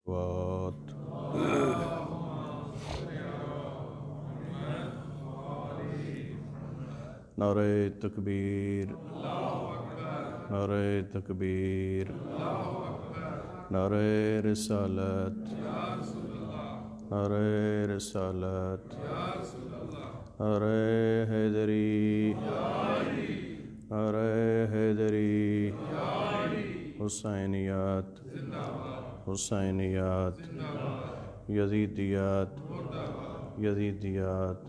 وات نعرہ تکبیر، نعرہ تکبیر، نعرہ رسالت، نعرہ رسالت، نعرہ حیدری، نعرہ حیدری، حسینیات، حسینیات، یزیدیات، یزیدیات،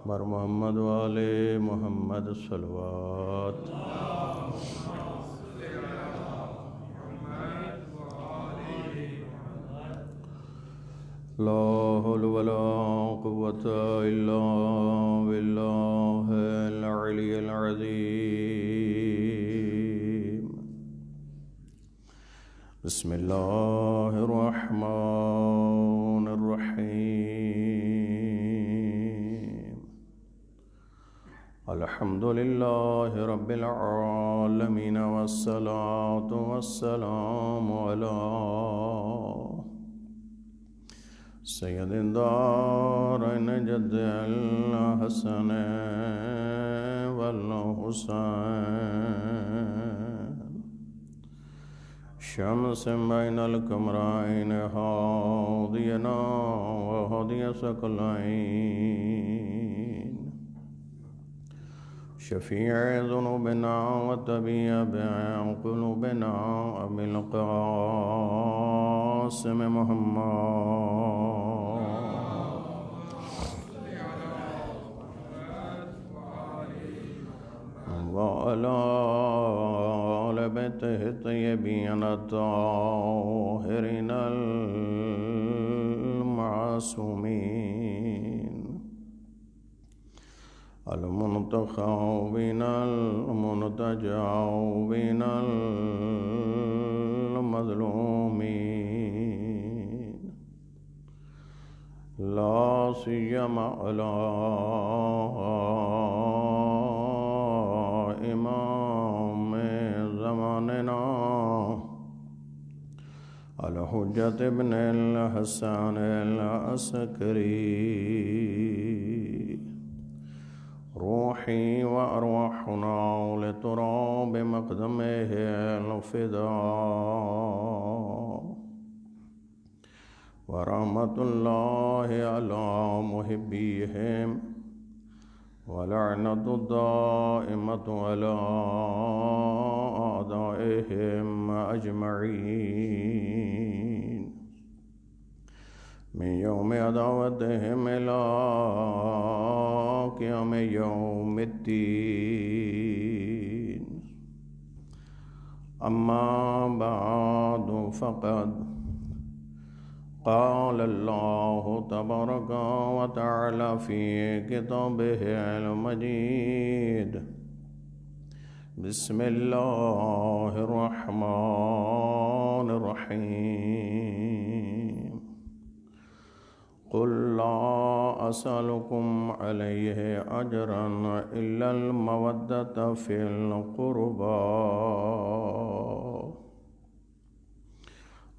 بر محمد والے محمد صلوات۔ لا حول ولا قوة إلا بالله العلي العظيم۔ بسم الله الرحمن الرحيم۔ الحمد لله رب العالمين، والصلاة والسلام على سید الدارین جد الحسن والحسین، شمس بین القمرین ہادینا وہدی ثقلین، شفیع ذنوبنا وطبیب قلوبنا ابی القاسم محمد وعلى آل بیتہ الطیبین الطاہرین المعصومین، المنتخبین المنتجابین المظلومین، لا سیما علی امام زماننا الحجۃ ابن الحسن العسکری، روحی وارواحنا لتراب مقدمه الفداء، ورحمۃ اللہ علی محبیہم، ولعنۃ الدائمۃ علی اعدائہم اجمعین، من یوم عداوتہم الی قیام یوم الدین۔ اما بعد فقد قال اللہ تبارک و تعالی فی کتابہ المجید، بسم اللہ الرحمن الرحیم۔ قل لا اسألکم علیہ اجرا الا المودۃ فی القربى،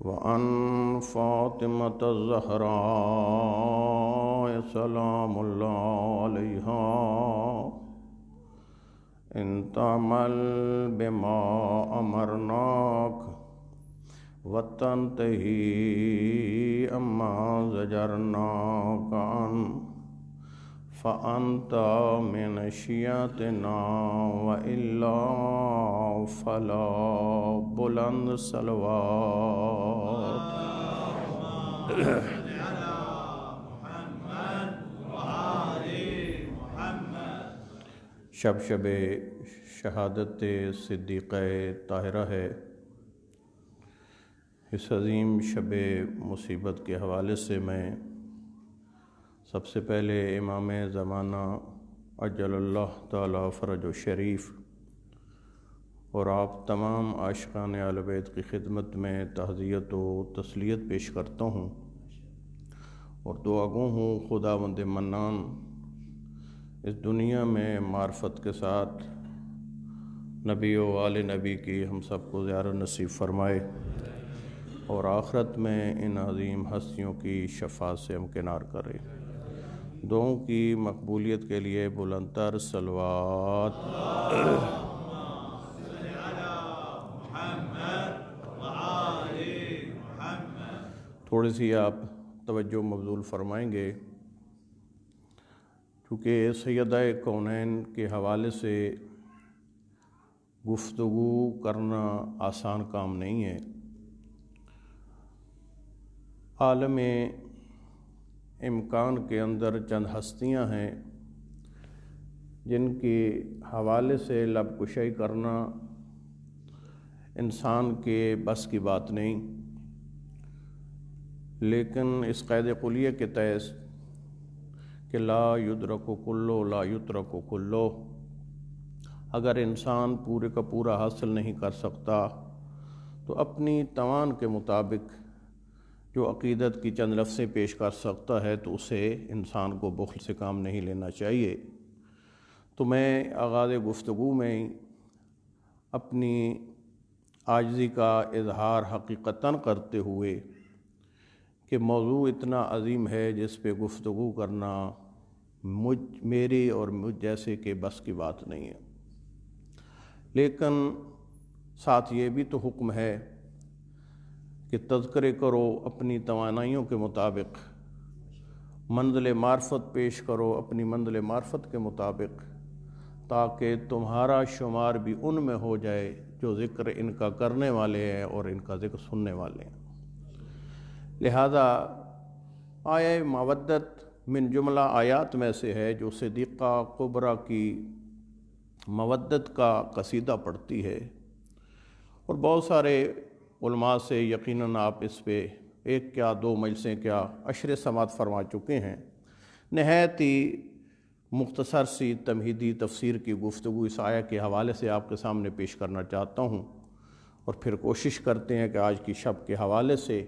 وعن فاطمة الزہراء سلام اللہ علیہا ان تعمل بما امرناک وتنتہی اما زجرناک عنہ فأنت من شیعتنا وإلا فلا، بلند صلوات۔ شب شہادت صدیقہ طاہرہ ہے۔ اس عظیم شب مصیبت کے حوالے سے میں سب سے پہلے امام زمانہ عجل اللہ تعالی فرج و شریف اور آپ تمام عاشقان اہل بیت کی خدمت میں تعزیت و تسلیت پیش کرتا ہوں اور دعا گو ہوں خداوند منان اس دنیا میں معرفت کے ساتھ نبی و آل نبی کی ہم سب کو زیارت نصیب فرمائے، اور آخرت میں ان عظیم ہستیوں کی شفاعت سے ہمکنار کرے۔ دعاؤں کی مقبولیت کے لیے بلند تر صلوات۔ تھوڑی سی آپ توجہ مبذول فرمائیں گے، کیونکہ سیدہ کونین کے حوالے سے گفتگو کرنا آسان کام نہیں ہے۔ عالم امکان کے اندر چند ہستیاں ہیں جن کے حوالے سے لب کشائی کرنا انسان کے بس کی بات نہیں، لیکن اس قید کلیہ کے تحت کہ لا یدرک کلو لا یترک کلو، اگر انسان پورے کا پورا حاصل نہیں کر سکتا تو اپنی توان کے مطابق جو عقیدت کی چند لفظیں پیش کر سکتا ہے تو اسے انسان کو بخل سے کام نہیں لینا چاہیے۔ تو میں آغاز گفتگو میں اپنی عاجزی کا اظہار حقیقتاً کرتے ہوئے کہ موضوع اتنا عظیم ہے جس پہ گفتگو کرنا میری اور مجھ جیسے کہ بس کی بات نہیں ہے، لیکن ساتھ یہ بھی تو حکم ہے کہ تذکرے کرو اپنی توانائیوں کے مطابق، منزل معرفت پیش کرو اپنی منزل معرفت کے مطابق، تاکہ تمہارا شمار بھی ان میں ہو جائے جو ذکر ان کا کرنے والے ہیں اور ان کا ذکر سننے والے ہیں۔ لہذا آیہ مودت من جملہ آیات میں سے ہے جو صدیقہ کبریٰ کی مودت کا قصیدہ پڑھتی ہے، اور بہت سارے علماء سے یقیناً آپ اس پہ ایک کیا دو مجلسیں کیا عشر سماعت فرما چکے ہیں۔ نہایت ہی مختصر سی تمہیدی تفسیر کی گفتگو اس آیہ کے حوالے سے آپ کے سامنے پیش کرنا چاہتا ہوں، اور پھر کوشش کرتے ہیں کہ آج کی شب کے حوالے سے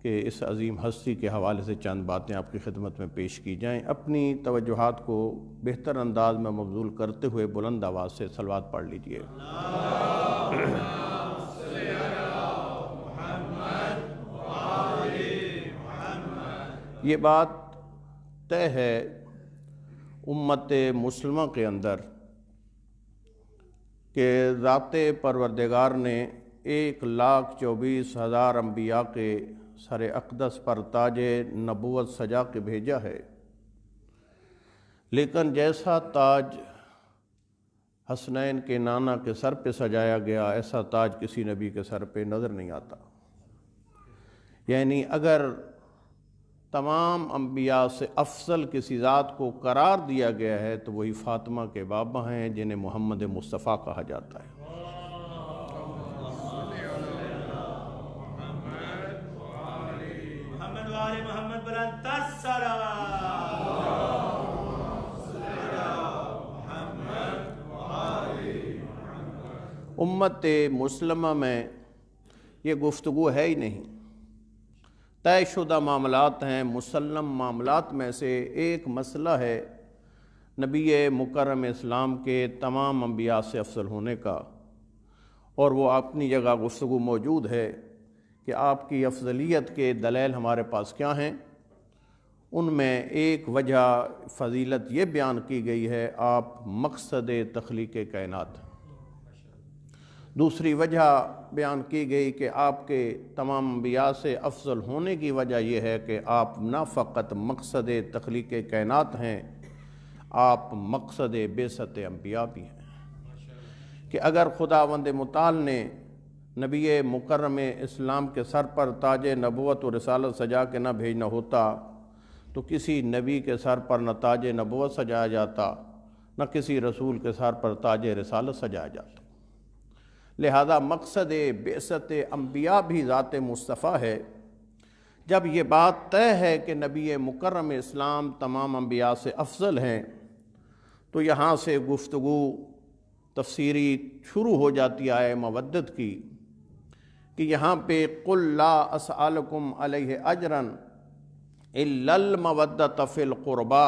کہ اس عظیم ہستی کے حوالے سے چند باتیں آپ کی خدمت میں پیش کی جائیں۔ اپنی توجہات کو بہتر انداز میں مبذول کرتے ہوئے بلند آواز سے صلوات پڑھ لیجئے۔ یہ بات طے ہے امت مسلمہ کے اندر کہ ذات پروردگار نے 1,24,000 انبیاء کے سر اقدس پر تاج نبوت سجا کے بھیجا ہے، لیکن جیسا تاج حسنین کے نانا کے سر پہ سجایا گیا ایسا تاج کسی نبی کے سر پہ نظر نہیں آتا۔ یعنی اگر تمام انبیاء سے افضل کسی ذات کو قرار دیا گیا ہے تو وہی فاطمہ کے بابا ہیں جنہیں محمد مصطفیٰ کہا جاتا ہے۔ امت مسلمہ میں یہ گفتگو ہے ہی نہیں، طے شدہ معاملات ہیں۔ مسلم معاملات میں سے ایک مسئلہ ہے نبی مکرم اسلام کے تمام انبیاء سے افضل ہونے کا، اور وہ اپنی جگہ گفتگو موجود ہے کہ آپ کی افضلیت کے دلائل ہمارے پاس کیا ہیں۔ ان میں ایک وجہ فضیلت یہ بیان کی گئی ہے آپ مقصد تخلیق کائنات، دوسری وجہ بیان کی گئی کہ آپ کے تمام انبیاء سے افضل ہونے کی وجہ یہ ہے کہ آپ نہ فقط مقصد تخلیق کائنات ہیں، آپ مقصد بعثت انبیاء بھی ہیں۔ کہ اگر خداوند متعال نے نبی مکرم اسلام کے سر پر تاج نبوت و رسالت سجا کے نہ بھیجنا ہوتا تو کسی نبی کے سر پر نہ تاج نبوت سجایا جاتا نہ کسی رسول کے سر پر تاج رسالت سجایا جاتا۔ لہذا مقصد بعثت انبیاء بھی ذات مصطفیٰ ہے۔ جب یہ بات طے ہے کہ نبی مکرم اسلام تمام انبیاء سے افضل ہیں تو یہاں سے گفتگو تفسیری شروع ہو جاتی ہے مودت کی، کہ یہاں پہ قل لا اسألکم علیہ اجرا الا المودۃ فی القربى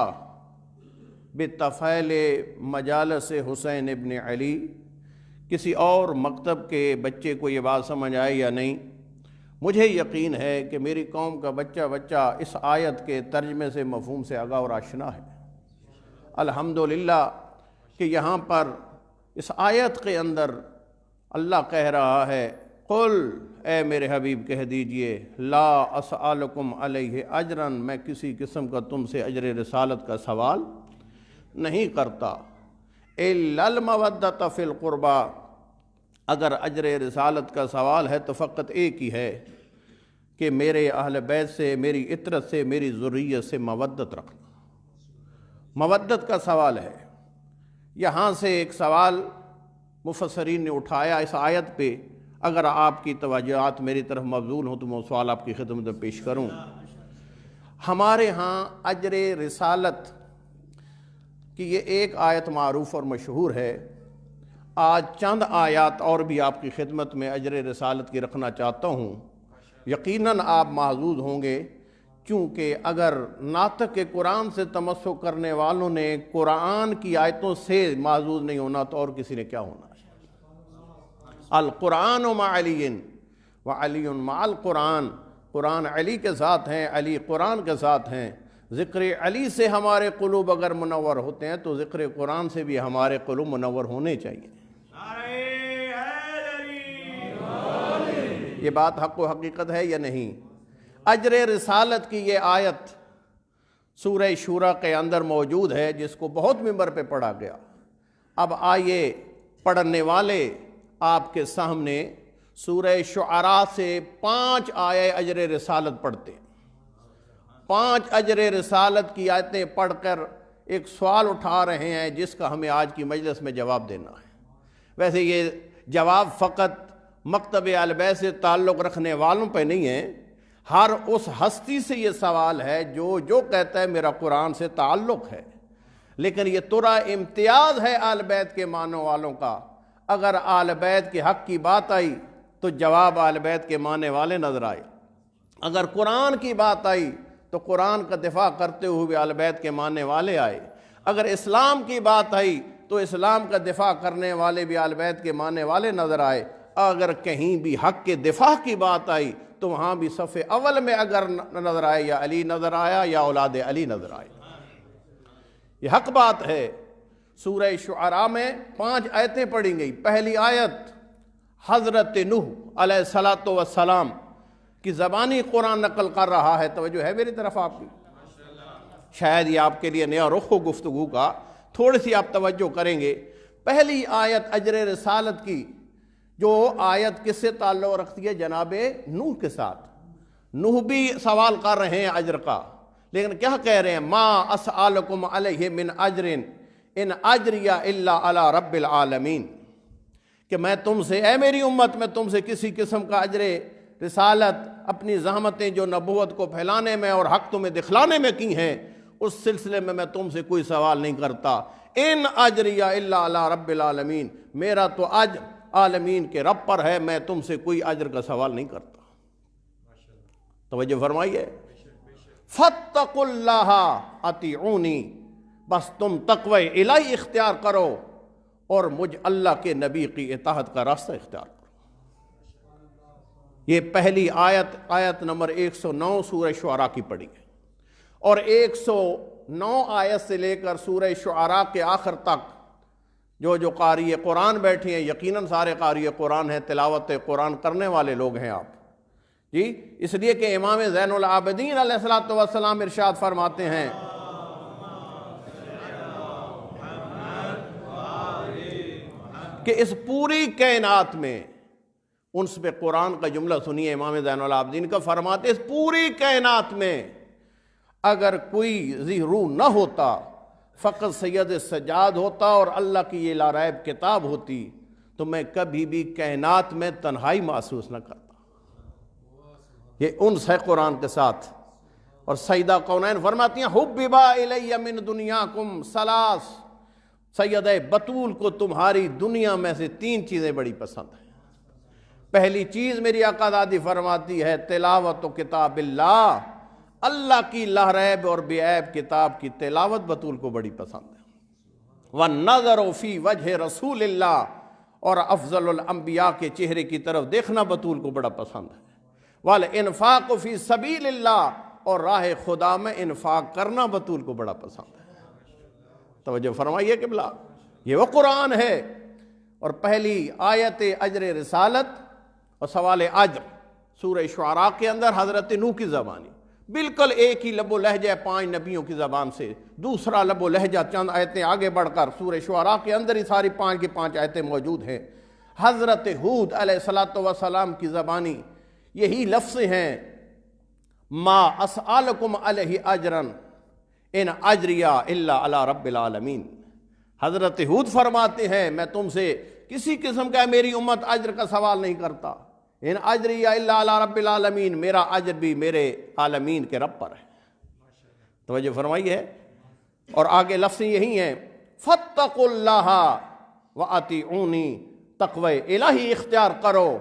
بتفعیل مجالس حسین ابن علی، کسی اور مکتب کے بچے کو یہ بات سمجھ آئے یا نہیں، مجھے یقین ہے کہ میری قوم کا بچہ بچہ اس آیت کے ترجمے سے مفہوم سے آگاہ اور آشنا ہے۔ الحمدللہ کہ یہاں پر اس آیت کے اندر اللہ کہہ رہا ہے قل، اے میرے حبیب کہہ دیجئے، لا اسألکم علیہ اجرا، میں کسی قسم کا تم سے اجر رسالت کا سوال نہیں کرتا، الا المودۃ فی القربى، اگر اجر رسالت کا سوال ہے تو فقط ایک ہی ہے کہ میرے اہل بیت سے، میری عطرت سے، میری ذریت سے مودت رکھنا، مودت کا سوال ہے۔ یہاں سے ایک سوال مفسرین نے اٹھایا اس آیت پہ، اگر آپ کی توجہات میری طرف مبذول ہوں تو میں سوال آپ کی خدمت میں پیش کروں۔ ہمارے ہاں اجر رسالت کی یہ ایک آیت معروف اور مشہور ہے۔ آج چند آیات اور بھی آپ کی خدمت میں اجر رسالت کی رکھنا چاہتا ہوں۔ یقیناً آپ محظوظ ہوں گے، چونکہ اگر ناطق قرآن سے تمسک کرنے والوں نے قرآن کی آیتوں سے محظوظ نہیں ہونا تو اور کسی نے کیا ہونا ہے۔ القرآن مع علی وعلی مع القرآن، قرآن علی کے ساتھ ہیں، علی قرآن کے ساتھ ہیں۔ ذکر علی سے ہمارے قلوب اگر منور ہوتے ہیں تو ذکر قرآن سے بھی ہمارے قلوب منور ہونے چاہیے۔ یہ بات حق و حقیقت ہے یا نہیں؟ اجر رسالت کی یہ آیت سورہ شورى کے اندر موجود ہے، جس کو بہت ممبر پہ پڑھا گیا۔ اب آئیے پڑھنے والے آپ کے سامنے سورہ شعراء سے 5 آیے اجر رسالت پڑھتے ہیں۔ 5 اجر رسالت کی آیتیں پڑھ کر ایک سوال اٹھا رہے ہیں جس کا ہمیں آج کی مجلس میں جواب دینا ہے۔ ویسے یہ جواب فقط مکتب اہل بیت سے تعلق رکھنے والوں پہ نہیں ہے، ہر اس ہستی سے یہ سوال ہے جو کہتا ہے میرا قرآن سے تعلق ہے۔ لیکن یہ ترا امتیاز ہے اہل بیت کے ماننے والوں کا، اگر اہل بیت کے حق کی بات آئی تو جواب اہل بیت کے ماننے والے نظر آئے، اگر قرآن کی بات آئی تو قرآن کا دفاع کرتے ہوئے اہل بیت کے ماننے والے آئے، اگر اسلام کی بات آئی تو اسلام کا دفاع کرنے والے بھی اہل بیت کے ماننے والے نظر آئے، اگر کہیں بھی حق کے دفاع کی بات آئی تو وہاں بھی صف اول میں اگر نظر آئے یا علی نظر آیا یا اولاد علی نظر آئے۔ یہ حق بات ہے۔ سورہ شعراء میں 5 آیتیں پڑھی گئی۔ پہلی آیت حضرت نوح علیہ السلام کی زبانی قرآن نقل کر رہا ہے۔ توجہ ہے میری طرف آپ کی؟ شاید یہ آپ کے لیے نیا رخ ہو گفتگو کا، تھوڑی سی آپ توجہ کریں گے۔ پہلی آیت اجر رسالت کی، جو آیت کس سے تعلق رکھتی ہے؟ جناب نوح کے ساتھ۔ نوح بھی سوال کر رہے ہیں اجر کا، لیکن کیا کہہ رہے ہیں؟ ما اسألکم علیہ من اجر ان اجریہ الا علی رب العالمین، کہ میں تم سے، اے میری امت، میں تم سے کسی قسم کا اجر رسالت، اپنی زحمتیں جو نبوت کو پھیلانے میں اور حق تمہیں دکھلانے میں کی ہیں، اس سلسلے میں تم سے کوئی سوال نہیں کرتا۔ ان اجریہ الا علی رب العالمین، میرا تو اجر عالمین کے رب پر ہے، میں تم سے کوئی اجر کا سوال نہیں کرتا۔ توجہ فرمائیے۔ فاتقوا اللہ اطیعونی، بس تم تقوی الہی اختیار کرو اور مجھ اللہ کے نبی کی اطاعت کا راستہ اختیار کرو۔ یہ پہلی آیت نمبر 109 سورہ شعراء کی پڑھی ہے، اور 109 آیت سے لے کر سورہ شعراء کے آخر تک جو قاری قرآن بیٹھے ہیں، یقیناً سارے قاری قرآن ہیں، تلاوت قرآن کرنے والے لوگ ہیں آپ جی، اس لیے کہ امام زین العابدین علیہ السلام ارشاد فرماتے ہیں کہ اس پوری کائنات میں، انس پہ قرآن کا جملہ سنیے امام زین العابدین کا، فرماتے اس پوری کائنات میں اگر کوئی ذی روح نہ ہوتا، فقط سید سجاد ہوتا اور اللہ کی یہ لا ریب کتاب ہوتی، تو میں کبھی بھی کائنات میں تنہائی محسوس نہ کرتا۔ یہ انس ہے قرآن کے ساتھ۔ اور سیدہ کونین فرماتی ہیں حببا الی من دنیاکم ثلاث، سیدہ بطول کو تمہاری دنیا میں سے 3 چیزیں بڑی پسند ہیں۔ پہلی چیز میری آقا دادی فرماتی ہے تلاوت و کتاب اللہ، اللہ کی لا ریب اور بے عیب کتاب کی تلاوت بطول کو بڑی پسند ہے۔ وَالنَّظَرُ فِي وَجْهِ رسول اللہ، اور افضل الانبیاء کے چہرے کی طرف دیکھنا بطول کو بڑا پسند ہے۔ والانفاق فی سبیل اللہ، اور راہ خدا میں انفاق کرنا بطول کو بڑا پسند ہے۔ توجہ فرمائیے قبلہ، یہ وہ قرآن ہے۔ اور پہلی آیت اجر رسالت اور سوال اجر سورہ شعراء کے اندر حضرت نوح کی زبانی، بالکل ایک ہی لب و لہجہ 5 نبیوں کی زبان سے۔ دوسرا لب و لہجہ چند آیتیں آگے بڑھ کر سورہ شعراء کے اندر ہی ساری 5 کی 5 آیتیں موجود ہیں۔ حضرت ہود علیہ السلام کی زبانی یہی لفظ ہیں، ما اسألکم علیہ اجرا ان اجریہ الا علی رب العالمین۔ حضرت ہود فرماتے ہیں میں تم سے کسی قسم کا میری امت اجر کا سوال نہیں کرتا، ان اجریہ الا علی رب العالمین، میرا اجر بھی میرے عالمین کے رب پر ہے۔ توجہ فرمائیے، اور آگے لفظ یہی ہیں، فاتقوا اللہ واطیعونی، تقوی الہی اختیار کرو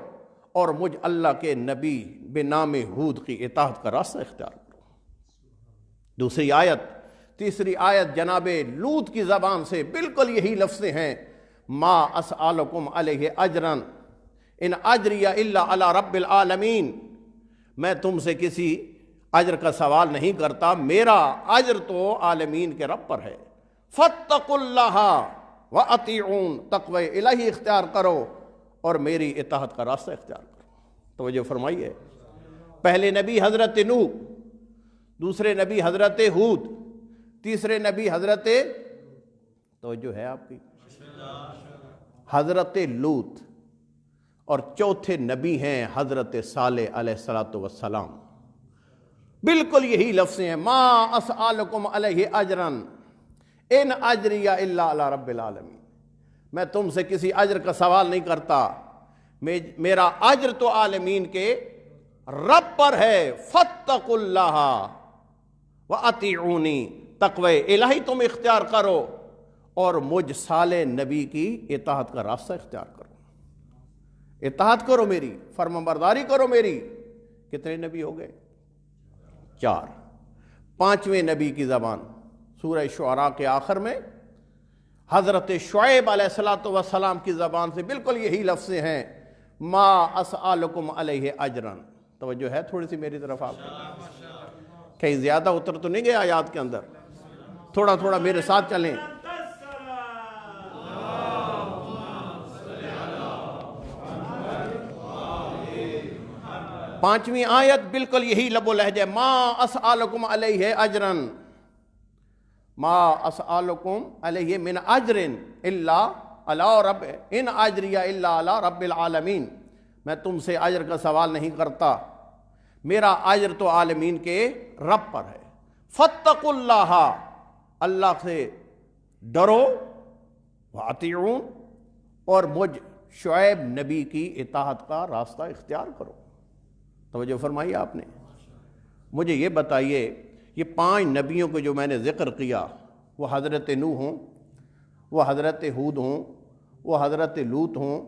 اور مجھ اللہ کے نبی بنام ہود کی اطاعت کا راستہ اختیار کرو۔ دوسری آیت، تیسری آیت جناب لوط کی زبان سے بالکل یہی لفظ ہیں، ما اسألکم علیہ اجرا ان اجریہ الا علی رب العالمین، میں تم سے کسی اجر کا سوال نہیں کرتا، میرا اجر تو عالمین کے رب پر ہے۔ فاتقوا اللہ واطیعون، تقوی الہی اختیار کرو اور میری اطاعت کا راستہ اختیار کرو۔ توجہ فرمائیے، پہلے نبی حضرت نوح، دوسرے نبی حضرت ہود، تیسرے نبی حضرت، توجہ ہے آپ کی، حضرت لوط، اور چوتھے نبی ہیں حضرت صالح علیہ السلام۔ بالکل یہی لفظ ہیں، ما اسألکم علیہ اجرا ان اجریہ الا علی رب العالمین، میں تم سے کسی اجر کا سوال نہیں کرتا، میرا اجر تو عالمین کے رب پر ہے۔ فاتقوا اللہ واطیعونی، تقوی الہی تم اختیار کرو اور مجھ صالح نبی کی اطاعت کا راستہ اختیار کرو، اطاعت کرو میری، فرمانبرداری کرو میری۔ کتنے نبی ہو گئے؟ 4۔ 5ویں نبی کی زبان سورہ شعراء کے آخر میں حضرت شعیب علیہ السلام کی زبان سے بالکل یہی لفظ ہیں، ما اسألکم علیہ اجرا۔ توجہ ہے تھوڑی سی میری طرف آپ کو؟ کہیں زیادہ اتر تو نہیں گیا آیات کے اندر؟ تھوڑا تھوڑا میرے ساتھ چلیں۔ پانچویں آیت بالکل یہی لب و لہجہ، ما اسألکم علیہ اجرا، ما اسألکم علیہ من اجر الا علی رب ان اجریہ الا علی رب العالمین، میں تم سے اجر کا سوال نہیں کرتا، میرا اجر تو عالمین کے رب پر ہے۔ فاتقوا اللہ، اللہ سے ڈرو، واطیعون، اور مجھ شعیب نبی کی اطاعت کا راستہ اختیار کرو۔ توجہ فرمائی آپ نے؟ مجھے یہ بتائیے، یہ 5 نبیوں کو جو میں نے ذکر کیا، وہ حضرت نوح ہوں، وہ حضرت ہود ہوں، وہ حضرت لوط ہوں،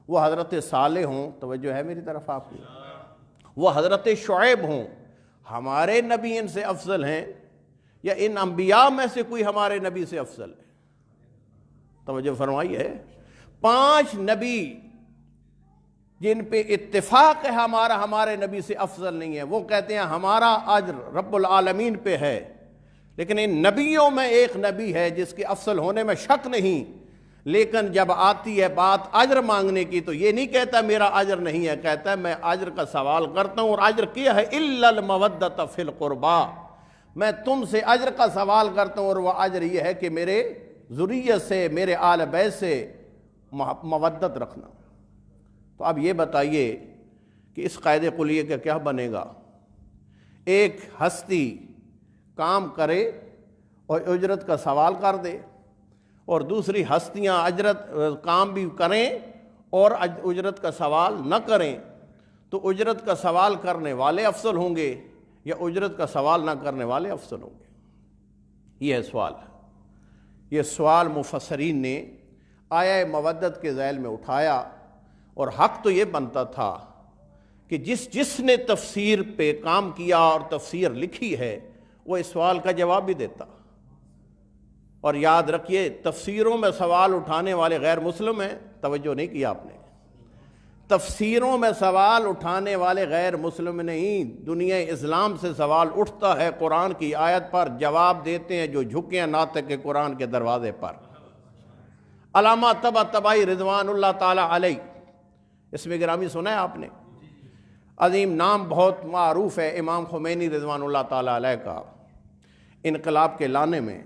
وہ حضرت صالح ہوں، توجہ ہے میری طرف آپ کی، وہ حضرت شعیب ہوں، ہمارے نبی ان سے افضل ہیں یا ان انبیاء میں سے کوئی ہمارے نبی سے افضل ہے؟ توجہ فرمائیے، 5 نبی جن پہ اتفاق ہے ہمارے نبی سے افضل نہیں ہے، وہ کہتے ہیں ہمارا اجر رب العالمین پہ ہے، لیکن ان نبیوں میں ایک نبی ہے جس کے افضل ہونے میں شک نہیں، لیکن جب آتی ہے بات اجر مانگنے کی تو یہ نہیں کہتا میرا اجر نہیں ہے، کہتا ہے میں اجر کا سوال کرتا ہوں، اور اجر کیا ہے الا المودۃ فی القربیٰ، میں تم سے اجر کا سوال کرتا ہوں، اور وہ اجر یہ ہے کہ میرے ذریت سے، میرے آل بیت سے مودت رکھنا۔ تو اب یہ بتائیے کہ اس قاعدے کلیے کا کیا بنے گا؟ ایک ہستی کام کرے اور اجرت کا سوال کر دے، اور دوسری ہستیاں کام بھی کریں اور اجرت کا سوال نہ کریں، تو اجرت کا سوال کرنے والے افضل ہوں گے یا اجرت کا سوال نہ کرنے والے افضل ہوں گے؟ یہ ہے سوال۔ یہ سوال مفسرین نے آیہ مودت کے ذیل میں اٹھایا، اور حق تو یہ بنتا تھا کہ جس نے تفسیر پہ کام کیا اور تفسیر لکھی ہے وہ اس سوال کا جواب بھی دیتا۔ اور یاد رکھیے، تفسیروں میں سوال اٹھانے والے غیر مسلم ہیں، توجہ نہیں کیا آپ نے۔ تفسیروں میں سوال اٹھانے والے غیر مسلم نہیں، دنیا اسلام سے سوال اٹھتا ہے، قرآن کی آیت پر جواب دیتے ہیں جو جھکے ہیں ناطق قرآن کے دروازے پر۔ علامہ طباطبائی رضوان اللہ تعالی علیہ، اس میں گرامی سنا ہے آپ نے؟ عظیم نام، بہت معروف ہے امام خمینی رضوان اللہ تعالی علیہ کا انقلاب کے لانے میں،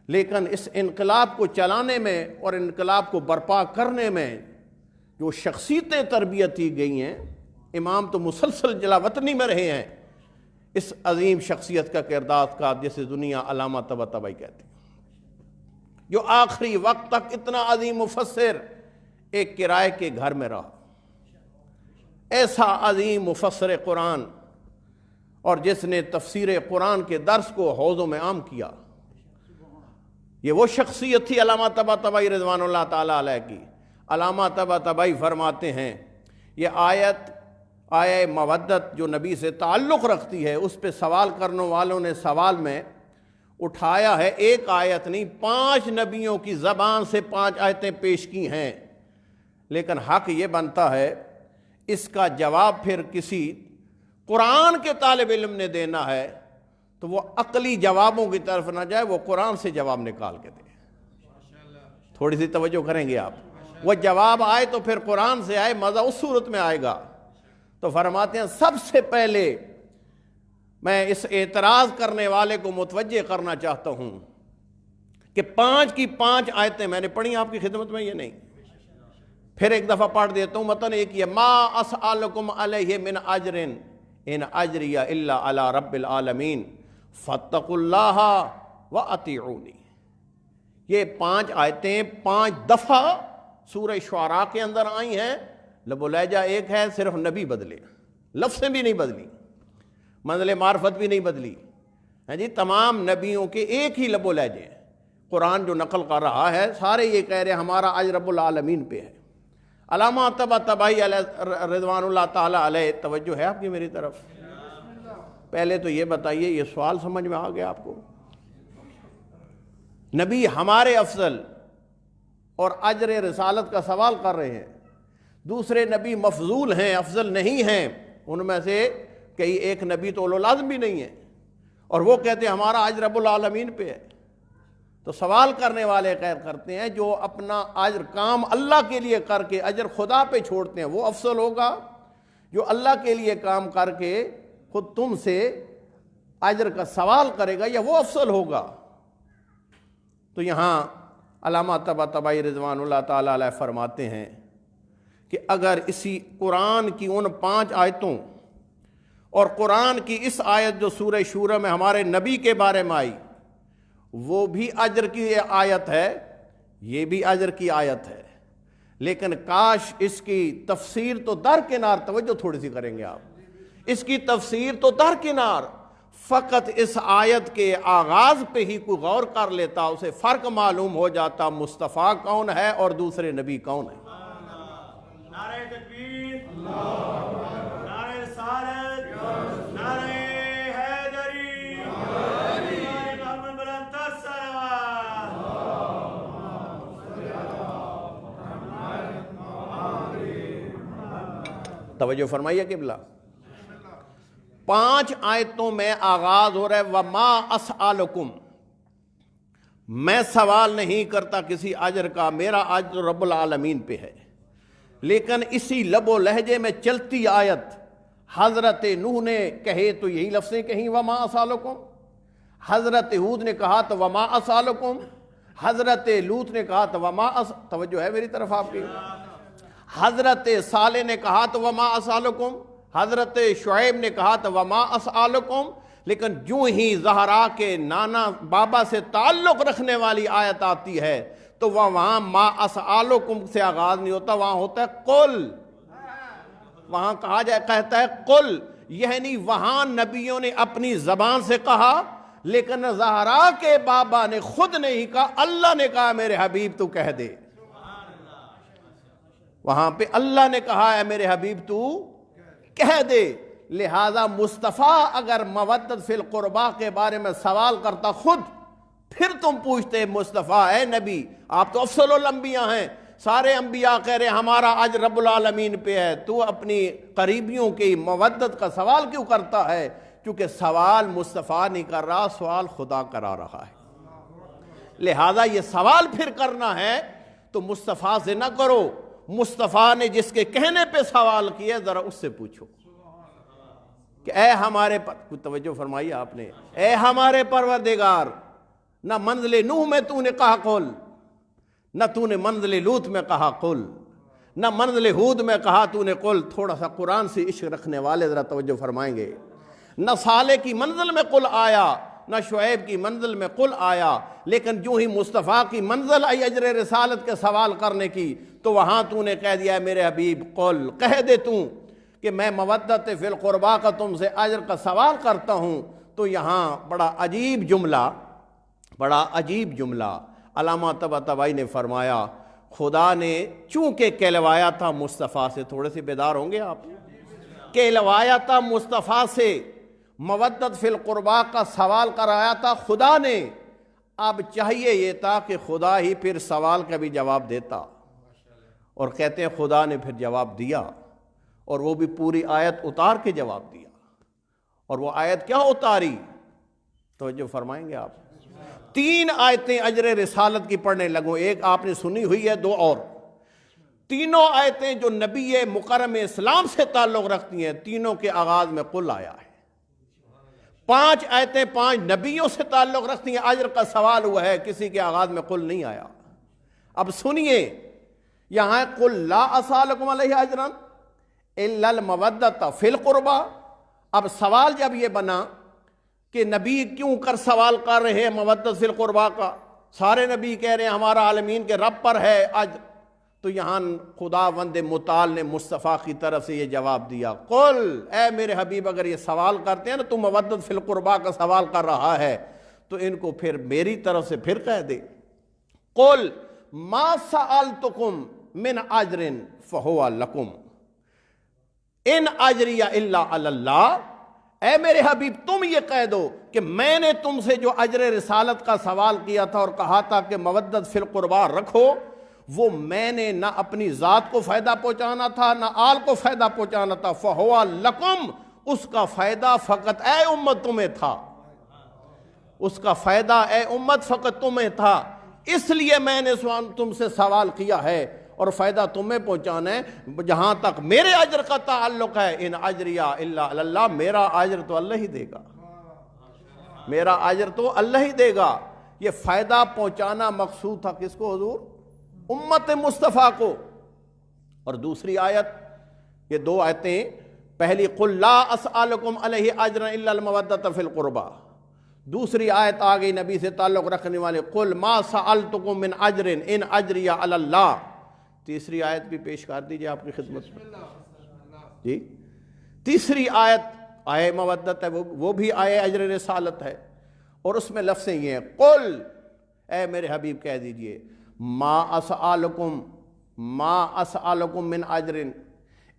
لیکن اس انقلاب کو چلانے میں اور انقلاب کو برپا کرنے میں جو شخصیتیں تربیت کی گئی ہیں، امام تو مسلسل جلا وطنی میں رہے ہیں، اس عظیم شخصیت کا کردار کا جسے دنیا علامہ طباطبائی کہتے ہیں، جو آخری وقت تک اتنا عظیم مفسر ایک کرائے کے گھر میں رہا، ایسا عظیم مفسر قرآن، اور جس نے تفسیر قرآن کے درس کو حوضوں میں عام کیا، یہ وہ شخصیت تھی علامہ طباطبائی رضوان اللہ تعالی علیہ کی۔ علامہ طباطبائی فرماتے ہیں یہ آیہ مودت جو نبی سے تعلق رکھتی ہے، اس پہ سوال کرنے والوں نے سوال میں اٹھایا ہے ایک آیت نہیں، 5 نبیوں کی زبان سے 5 آیتیں پیش کی ہیں، لیکن حق یہ بنتا ہے اس کا جواب پھر کسی قرآن کے طالب علم نے دینا ہے تو وہ عقلی جوابوں کی طرف نہ جائے، وہ قرآن سے جواب نکال کے دے۔ تھوڑی سی توجہ کریں گے آپ، وہ جواب آئے تو پھر قرآن سے آئے، مزہ اس صورت میں آئے گا۔ تو فرماتے ہیں سب سے پہلے میں اس اعتراض کرنے والے کو متوجہ کرنا چاہتا ہوں کہ 5 کی 5 آیتیں میں نے پڑھی آپ کی خدمت میں، یہ نہیں، پھر ایک دفعہ پڑھ دیتا ہوں، متن ایک یہ ما اسألکم علیہ من اجر ان اجری الا علی رب العالمین فاتقوا اللہ واطیعونی۔ یہ 5 آیتیں 5 دفعہ سورہ شعراء کے اندر آئی ہیں، لب و لہجہ ایک ہے، صرف نبی بدلے، لفظیں بھی نہیں بدلی، منزل معرفت بھی نہیں بدلی، جی تمام نبیوں کے ایک ہی لب و لہجے ہیں۔ قرآن جو نقل کر رہا ہے سارے یہ کہہ رہے ہیں ہمارا اجر رب العالمین پہ ہے۔ علامہ طباطبائی رضوان اللہ تعالی علیہ، توجہ ہے آپ کی میری طرف؟ پہلے تو یہ بتائیے یہ سوال سمجھ میں آ گیا آپ کو؟ نبی ہمارے افضل اور اجر رسالت کا سوال کر رہے ہیں، دوسرے نبی مفضول ہیں، افضل نہیں ہیں، ان میں سے کئی ایک نبی تو اولو العزم بھی نہیں ہے، اور وہ کہتے ہیں ہمارا اجر رب العالمین پہ ہے۔ تو سوال کرنے والے خیر کرتے ہیں جو اپنا اجر کام اللہ کے لیے کر کے اجر خدا پہ چھوڑتے ہیں وہ افضل ہوگا، جو اللہ کے لیے کام کر کے خود تم سے اجر کا سوال کرے گا، یا وہ افضل ہوگا؟ تو یہاں علامہ طباطبائی رضوان اللہ تعالی علیہ فرماتے ہیں کہ اگر اسی قرآن کی ان 5 آیتوں اور قرآن کی اس آیت جو سورہ شورى میں ہمارے نبی کے بارے میں آئی وہ بھی اجر کی آیت ہے، یہ بھی اجر کی آیت ہے، لیکن کاش اس کی تفسیر تو درکنار، توجہ تھوڑی سی کریں گے آپ، اس کی تفسیر تو درکنار، فقط اس آیت کے آغاز پہ ہی کوئی غور کر لیتا، اسے فرق معلوم ہو جاتا مصطفیٰ کون ہے اور دوسرے نبی کون ہے۔ نعرہ تکبیر، نعرہ رسالت، نعرہ حیدری، محمد بلند الصلوات۔ توجہ فرمائیے قبلہ، 5 آیتوں میں آغاز ہو رہا ہے وَمَا أَسْأَلُكُمْ، میں سوال نہیں کرتا کسی اجر کا، میرا اجر رب العالمین پہ ہے، لیکن اسی لب و لہجے میں چلتی آیت حضرت نوح نے کہے تو یہی لفظیں کہیں وَمَا أَسْأَلُكُمْ، حضرت ہود نے کہا تو وَمَا أَسْأَلُكُمْ، حضرت لوط نے کہا تو توجہ ہے میری طرف آپ کی، حضرت صالح نے کہا تو وَمَا أَسْأَلُكُمْ، حضرت شعیب نے کہا تو وَمَا أَسْأَلُكُمْ، لیکن جو ہی زہرا کے نانا بابا سے تعلق رکھنے والی آیت آتی ہے تو وہاں ما أَسْأَلُكُمْ سے آغاز نہیں ہوتا، وہاں ہوتا ہے قل، وہاں کہا جائے کہتا ہے قل، یعنی وہاں نبیوں نے اپنی زبان سے کہا، لیکن زہرا کے بابا نے خود نہیں کہا، اللہ نے کہا میرے حبیب تو کہہ دے، وہاں پہ اللہ نے کہا ہے میرے حبیب تو کہہ دے۔ لہذا مصطفیٰ اگر مودت فی القربا کے بارے میں سوال کرتا خود، پھر تم پوچھتے مصطفیٰ اے نبی آپ تو افضل الانبیاء ہیں، سارے انبیاء کہہ رہے ہیں ہمارا اجر رب العالمین پہ ہے، تو اپنی قریبیوں کی مودت کا سوال کیوں کرتا ہے؟ کیونکہ سوال مصطفیٰ نہیں کر رہا، سوال خدا کرا رہا ہے۔ لہذا یہ سوال پھر کرنا ہے تو مصطفیٰ سے نہ کرو، مصطفیٰ نے جس کے کہنے پہ سوال کیے ذرا اس سے پوچھو کہ اے ہمارے کچھ توجہ فرمائی آپ نے، اے ہمارے پروردگار، نہ منزل نوح میں تو نے کہا قل، نہ تو نے منزل لوط میں کہا قل، نہ منزل ہود میں کہا تو نے قل۔ تھوڑا سا قرآن سے عشق رکھنے والے ذرا توجہ فرمائیں گے، نہ صالح کی منزل میں قل آیا، نہ شعیب کی منزل میں قل آیا، لیکن جو ہی مصطفیٰ کی منزل آئی اجر رسالت کے سوال کرنے کی تو وہاں تو نے کہہ دیا ہے میرے حبیب قل، کہہ دے تو کہ میں مودت فی القربا کا تم سے اجر کا سوال کرتا ہوں۔ تو یہاں بڑا عجیب جملہ علامہ طباطبائی نے فرمایا، خدا نے چونکہ کہلوایا تھا مصطفیٰ سے، تھوڑے سے بیدار ہوں گے آپ، کہلوایا تھا مصطفیٰ سے، مودت فی القربا کا سوال کرایا تھا خدا نے، اب چاہیے یہ تھا کہ خدا ہی پھر سوال کا بھی جواب دیتا، اور کہتے ہیں خدا نے پھر جواب دیا، اور وہ بھی پوری آیت اتار کے جواب دیا۔ اور وہ آیت کیا اتاری؟ توجہ فرمائیں گے آپ؟ 3 آیتیں اجر رسالت کی پڑھنے لگوں، ایک آپ نے سنی ہوئی ہے، 2 اور، تینوں آیتیں جو نبی مکرم اسلام سے تعلق رکھتی ہیں، تینوں کے آغاز میں قل آیا ہے۔ 5 آیتیں 5 نبیوں سے تعلق رکھتی ہیں، اجر کا سوال ہوا ہے، کسی کے آغاز میں قل نہیں آیا۔ اب سنیے، یہاں قل لا اسالکم علیہ اجرا الا المودۃ فی القربا۔ اب سوال جب یہ بنا کہ نبی کیوں کر سوال کر رہے ہیں مودت فی القربا کا، سارے نبی کہہ رہے ہیں ہمارا عالمین کے رب پر ہے اجر، تو یہاں خداوند متعال نے مصطفیٰ کی طرف سے یہ جواب دیا، قل، اے میرے حبیب اگر یہ سوال کرتے ہیں نا تو مودت فی القربا کا سوال کر رہا ہے تو ان کو پھر میری طرف سے پھر کہہ دے، قل ما سألتکم من اجر فہو لکم ان اجری الا علی اللہ۔ اے میرے حبیب تم یہ کہہ دو کہ میں نے تم سے جو اجر رسالت کا سوال کیا تھا اور کہا تھا کہ مودت فی القربا رکھو، وہ میں نے نہ اپنی ذات کو فائدہ پہنچانا تھا نہ آل کو فائدہ پہنچانا تھا، فہو لکم، اس کا فائدہ فقط اے امت تمہیں تھا، اس کا فائدہ اے امت فقط تمہیں تھا، اس لیے میں نے تم سے سوال کیا ہے اور فائدہ تمہیں پہنچانا ہے۔ جہاں تک میرے اجر کا تعلق ہے، ان اجریہ الا علی اللہ، میرا اجر تو اللہ ہی دے گا، میرا اجر تو اللہ ہی دے گا۔ یہ فائدہ پہنچانا مقصود تھا کس کو حضور؟ امت مصطفیٰ کو۔ اور دوسری آیت، یہ 2 آیتیں، پہلی قل لا اسألکم علیہ اجرا الا المودۃ فی القربا، دوسری آیت آ گئی نبی سے تعلق رکھنے والے، قل ما سألتکم من اجر ان اجری علی اللہ۔ تیسری آیت بھی پیش کر دیجئے آپ کی خدمت میں جی۔ تیسری آیت آئے مودت ہے، وہ بھی آئے اجر رسالت ہے، اور اس میں لفظیں یہ ہیں، قل، اے میرے حبیب کہہ دیجئے، ما اسألکم من اجر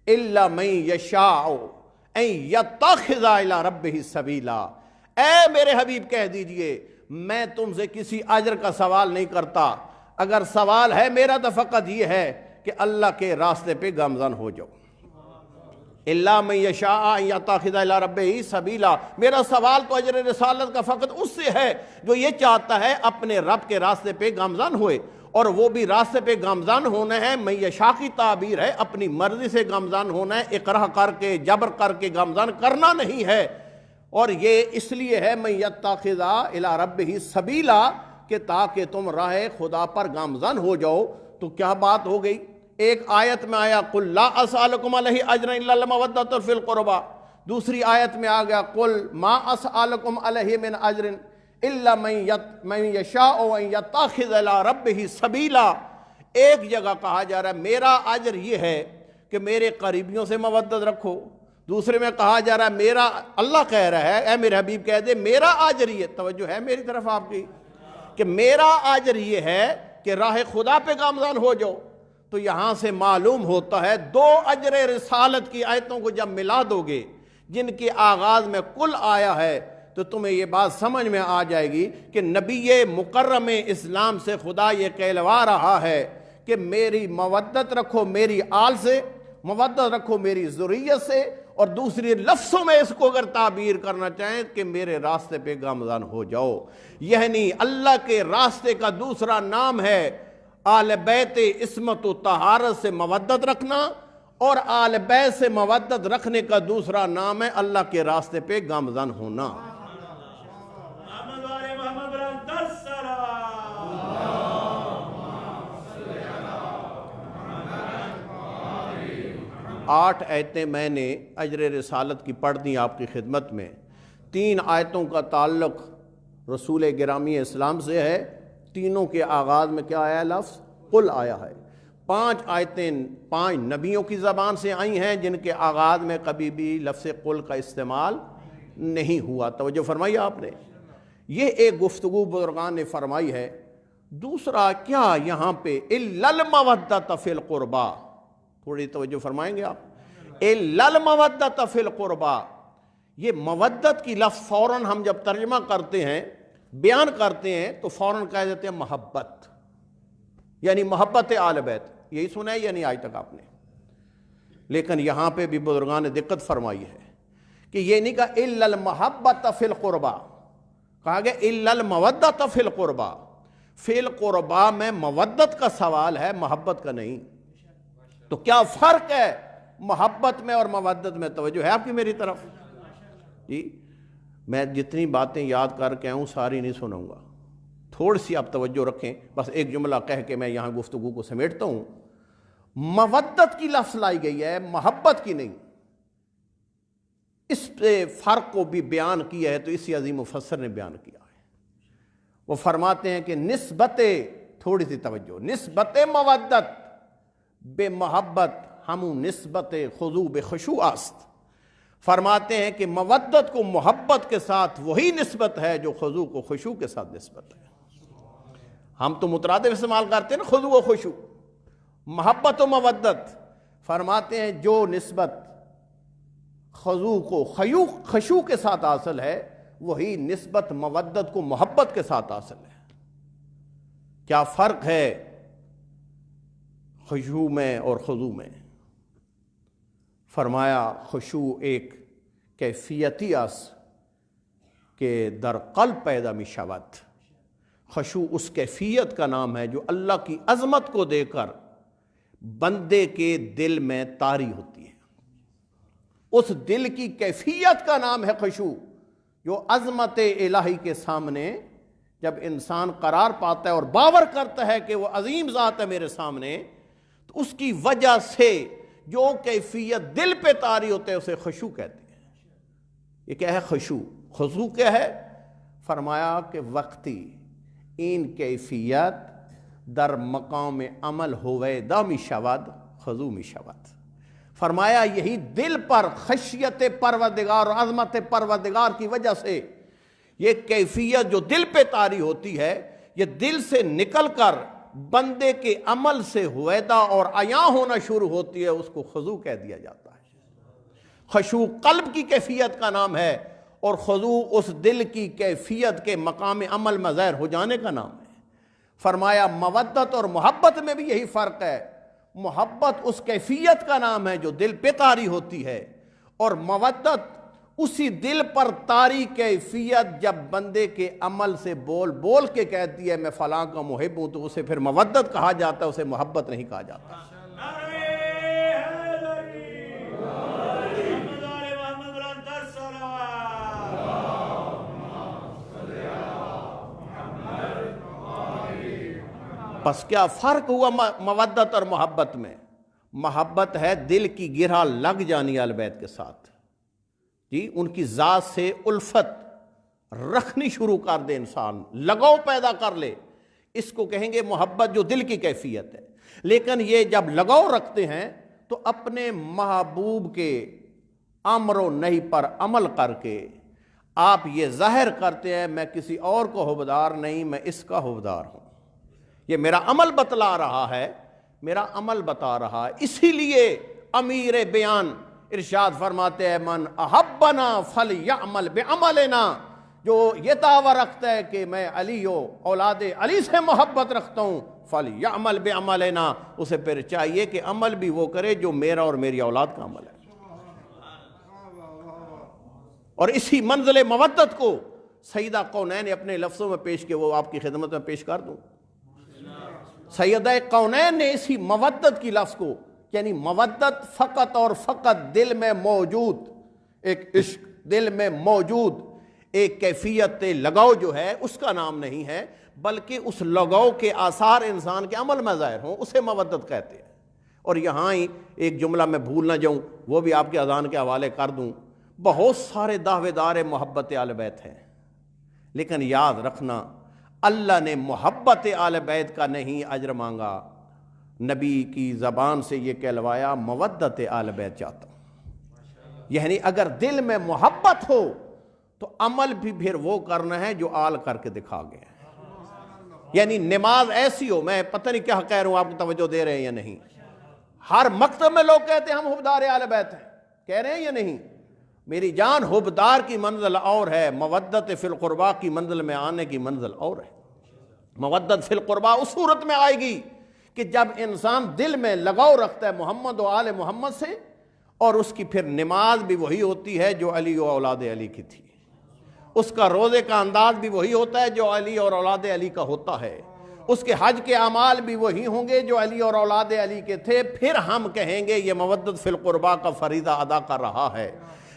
الا من یشاء ان یتخذ الی ربہ سبیلا۔ اے میرے حبیب کہہ دیجئے میں تم سے کسی اجر کا سوال نہیں کرتا، اگر سوال ہے میرا تو فقط یہ ہے کہ اللہ کے راستے پہ گامزن ہو جاؤ، الا من یشاء ان یتخذ الی ربہ سبیلا۔ میرا سوال تو اجر رسالت کا فقط اس سے ہے جو یہ چاہتا ہے اپنے رب کے راستے پہ گامزن ہوئے، اور وہ بھی راستے پہ گامزن ہونا ہے، من یشاء کی تعبیر ہے اپنی مرضی سے گامزن ہونا ہے، اکراہ کر کے جبر کر کے گامزن کرنا نہیں ہے۔ اور یہ اس لیے ہے من یتخذ الی ربہ سبیلا کہ تاکہ تم راہ خدا پر گامزن ہو جاؤ۔ تو کیا بات ہو گئی؟ ایک آیت میں آیا قل لا اسألکم علیہ اجرا الا المودۃ فی القربا، دوسری آیت میں آ گیا قل ما اسألکم علیہ من اجر الا من یشاء ان یتخذ الی ربہ سبیلا۔ ایک جگہ کہا جا رہا ہے میرا اجر یہ ہے کہ میرے قریبیوں سے مودت رکھو، دوسرے میں کہا جا رہا ہے میرا، اللہ کہہ رہا ہے اے میرے حبیب کہہ دے میرا اجر یہ، توجہ ہے میری طرف آپ کی، کہ میرا اجر یہ ہے کہ راہ خدا پہ گامزن ہو جاؤ۔ تو یہاں سے معلوم ہوتا ہے 2 اجر رسالت کی آیتوں کو جب ملا دو گے جن کے آغاز میں کل آیا ہے تو تمہیں یہ بات سمجھ میں آ جائے گی کہ نبی مکرم اسلام سے خدا یہ کہلوا رہا ہے کہ میری مودت رکھو میری آل سے، مودت رکھو میری ذریت سے، اور دوسری لفظوں میں اس کو اگر تعبیر کرنا چاہیں کہ میرے راستے پہ گامزن ہو جاؤ، یعنی اللہ کے راستے کا دوسرا نام ہے آل بیت عصمت و طہارت سے مودت رکھنا، اور آل بیت سے مودت رکھنے کا دوسرا نام ہے اللہ کے راستے پہ گامزن ہونا۔ محمد والے محمد بلند السلام۔ 8 آیتیں میں نے اجر رسالت کی پڑھ دیں آپ کی خدمت میں۔ 3 آیتوں کا تعلق رسول گرامی اسلام سے ہے، تینوں کے آغاز میں کیا آیا؟ لفظ قل آیا ہے۔ 5 آیتیں 5 نبیوں کی زبان سے آئی ہیں جن کے آغاز میں کبھی بھی لفظ قل کا استعمال نہیں ہوا۔ توجہ فرمائی آپ نے، یہ ایک گفتگو بزرگان نے فرمائی ہے۔ دوسرا کیا یہاں پہ اِلَّا الْمَوَدَّةَ فِي الْقُرْبَى، تھوڑی توجہ فرمائیں گے آپ، اِلَّا الْمَوَدَّةَ فِي الْقُرْبَى، یہ مودت کی لفظ فوراً ہم جب ترجمہ کرتے ہیں بیان کرتے ہیں تو فوراً کہہ دیتے ہیں محبت، یعنی محبت آل بیت، یہی سنا ہے یا نہیں آج تک آپ نے؟ لیکن یہاں پہ بھی بزرگان نے دقت فرمائی ہے کہ یہ نہیں کہا اِلَّا الْمَحَبَّةَ فِي الْقُرْبَى، کہا گیا اِلَّا الْمَوَدَّةَ فِي الْقُرْبَى، فی القربا میں مودت کا سوال ہے، محبت کا نہیں۔ تو کیا فرق ہے محبت میں اور مودت میں؟ توجہ ہے آپ کی میری طرف؟ جی میں جتنی باتیں یاد کر کے آؤں ساری نہیں سنوں گا، تھوڑی سی آپ توجہ رکھیں، بس ایک جملہ کہہ کے میں یہاں گفتگو کو سمیٹتا ہوں۔ مودت کی لفظ لائی گئی ہے، محبت کی نہیں۔ اس پہ فرق کو بھی بیان کیا ہے تو اسی عظیم مفسر نے بیان کیا ہے۔ وہ فرماتے ہیں کہ نسبت، تھوڑی سی توجہ، نسبت مودت بے محبت ہموں نسبت خضوع بے خشوع است۔ فرماتے ہیں کہ مودت کو محبت کے ساتھ وہی نسبت ہے جو خضوع کو خشوع کے ساتھ نسبت ہے۔ ہم تو مترادف استعمال کرتے ہیں نا، خضوع و خشوع، محبت و مودت۔ فرماتے ہیں جو نسبت خضوع کو خشوع کے ساتھ حاصل ہے وہی نسبت مودت کو محبت کے ساتھ حاصل ہے۔ کیا فرق ہے خشوع میں اور خضوع میں؟ فرمایا خشوع ایک کیفیتی است کہ در قلب پیدا می شود۔ خشوع اس کیفیت کا نام ہے جو اللہ کی عظمت کو دے کر بندے کے دل میں طاری ہوتی ہے۔ اس دل کی کیفیت کا نام ہے خشوع، جو عظمت الہی کے سامنے جب انسان قرار پاتا ہے اور باور کرتا ہے کہ وہ عظیم ذات ہے میرے سامنے، تو اس کی وجہ سے جو کیفیت دل پہ طاری ہوتے ہیں اسے خشوع کہتے ہیں۔ یہ کیا ہے خشوع؟ خضوع کیا ہے؟ فرمایا کہ وقتی این کیفیت در مقام عمل ہوئے دا می شود خضوع می شود۔ فرمایا یہی دل پر خشیت پروردگار اور عظمت پروردگار کی وجہ سے یہ کیفیت جو دل پہ طاری ہوتی ہے، یہ دل سے نکل کر بندے کے عمل سے ہویدا اور عیاں ہونا شروع ہوتی ہے، اس کو خضوع کہہ دیا جاتا ہے۔ خشوع قلب کی کیفیت کا نام ہے اور خضوع اس دل کی کیفیت کے مقام عمل میں ظاہر ہو جانے کا نام ہے۔ فرمایا مودت اور محبت میں بھی یہی فرق ہے۔ محبت اس کیفیت کا نام ہے جو دل پہ طاری ہوتی ہے، اور مودت اسی دل پر طاری کیفیت جب بندے کے عمل سے بول بول کے کہتی ہے میں فلاں کا محب ہوں، تو اسے پھر مودت کہا جاتا ہے، اسے محبت نہیں کہا جاتا۔ پس کیا فرق ہوا مودت اور محبت میں؟ محبت ہے دل کی گرہ لگ جانی اہل بیت کے ساتھ، جی ان کی ذات سے الفت رکھنی شروع کر دے، انسان لگاؤ پیدا کر لے، اس کو کہیں گے محبت جو دل کی کیفیت ہے۔ لیکن یہ جب لگاؤ رکھتے ہیں تو اپنے محبوب کے امر و نہی پر عمل کر کے آپ یہ ظاہر کرتے ہیں میں کسی اور کو حوبدار نہیں، میں اس کا حوبدار ہوں، یہ میرا عمل بتلا رہا ہے، میرا عمل بتا رہا ہے۔ اسی لیے امیر بیان ارشاد فرماتے ہیں من احبنا فلیعمل بعملنا، جو یہ دعویٰ رکھتا ہے کہ میں علی اولاد علی سے محبت رکھتا ہوں، فَلْيَعْمَلْ بِعَمَلِنَا، اسے پھر چاہیے کہ عمل بھی وہ کرے جو میرا اور میری اولاد کا عمل ہے۔ اور اسی منزل مودت کو سیدہ کونین نے اپنے لفظوں میں پیش کیا، وہ آپ کی خدمت میں پیش کر دوں۔ سیدہ کونین نے اسی مودت کی لفظ کو، یعنی مودت فقط اور فقط دل میں موجود ایک عشق، دل میں موجود ایک کیفیت لگاؤ جو ہے اس کا نام نہیں ہے، بلکہ اس لگاؤ کے آثار انسان کے عمل میں ظاہر ہوں، اسے مودت کہتے ہیں۔ اور یہاں ہی ایک جملہ میں بھول نہ جاؤں، وہ بھی آپ کے اذان کے حوالے کر دوں۔ بہت سارے دعوے دار محبت آل بیت ہیں، لیکن یاد رکھنا اللہ نے محبت آل بیت کا نہیں اجر مانگا، نبی کی زبان سے یہ کہلوایا مودت آل بیت چاہتا ہوں۔ یعنی اگر دل میں محبت ہو تو عمل بھی پھر وہ کرنا ہے جو آل کر کے دکھا گیا۔ یعنی نماز ایسی ہو، میں پتہ نہیں کیا کہہ رہا ہوں، آپ کو توجہ دے رہے ہیں یا نہیں؟ ہر مکتب میں لوگ کہتے ہیں ہم حبدار آل بیت ہیں، کہہ رہے ہیں یا نہیں؟ میری جان، حبدار کی منزل اور ہے، مودت فی القربہ کی منزل میں آنے کی منزل اور ہے۔ مودت فی القربہ اس صورت میں آئے گی کہ جب انسان دل میں لگاؤ رکھتا ہے محمد و آل محمد سے، اور اس کی پھر نماز بھی وہی ہوتی ہے جو علی و اولاد علی کی تھی، اس کا روزے کا انداز بھی وہی ہوتا ہے جو علی اور اولاد علی کا ہوتا ہے، اس کے حج کے اعمال بھی وہی ہوں گے جو علی اور اولاد علی کے تھے۔ پھر ہم کہیں گے یہ مودت فی القربہ کا فریضہ ادا کر رہا ہے۔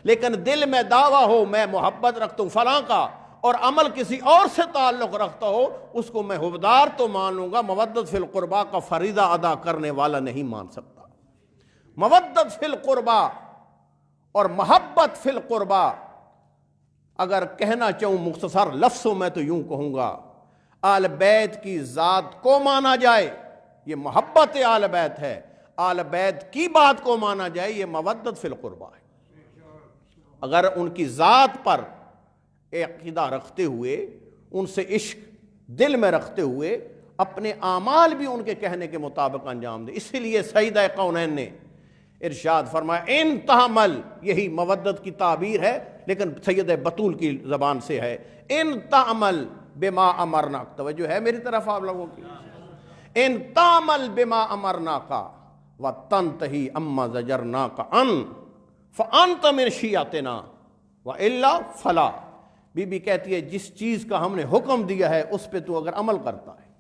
لیکن دل میں دعویٰ ہو میں محبت رکھتا ہوں فلاں کا، اور عمل کسی اور سے تعلق رکھتا ہو، اس کو میں حبدار تو مان لوں گا، مودت فی القربہ کا فریضہ ادا کرنے والا نہیں مان سکتا۔ مودت فی القربہ اور محبت فی القربہ اگر کہنا چاہوں مختصر لفظوں میں تو یوں کہوں گا، آل بیت کی ذات کو مانا جائے یہ محبت آل بیت ہے، آل بیت کی بات کو مانا جائے یہ مودت فی القربہ ہے۔ اگر ان کی ذات پر عقیدہ رکھتے ہوئے، ان سے عشق دل میں رکھتے ہوئے، اپنے اعمال بھی ان کے کہنے کے مطابق انجام دے، اسی لیے سیدہ کونین نے ارشاد فرمایا ان تعمل، یہی مودت کی تعبیر ہے لیکن سیدہ بطول کی زبان سے ہے، ان تعمل بما امرنا، توجہ ہے میری طرف آپ لوگوں کی، ان تعمل بما امرنا کا وتنتہی اما زجرنا کا ان فانت من شیعتنا والا فلا۔ بی بی کہتی ہے جس چیز کا ہم نے حکم دیا ہے اس پہ تو اگر عمل کرتا ہے،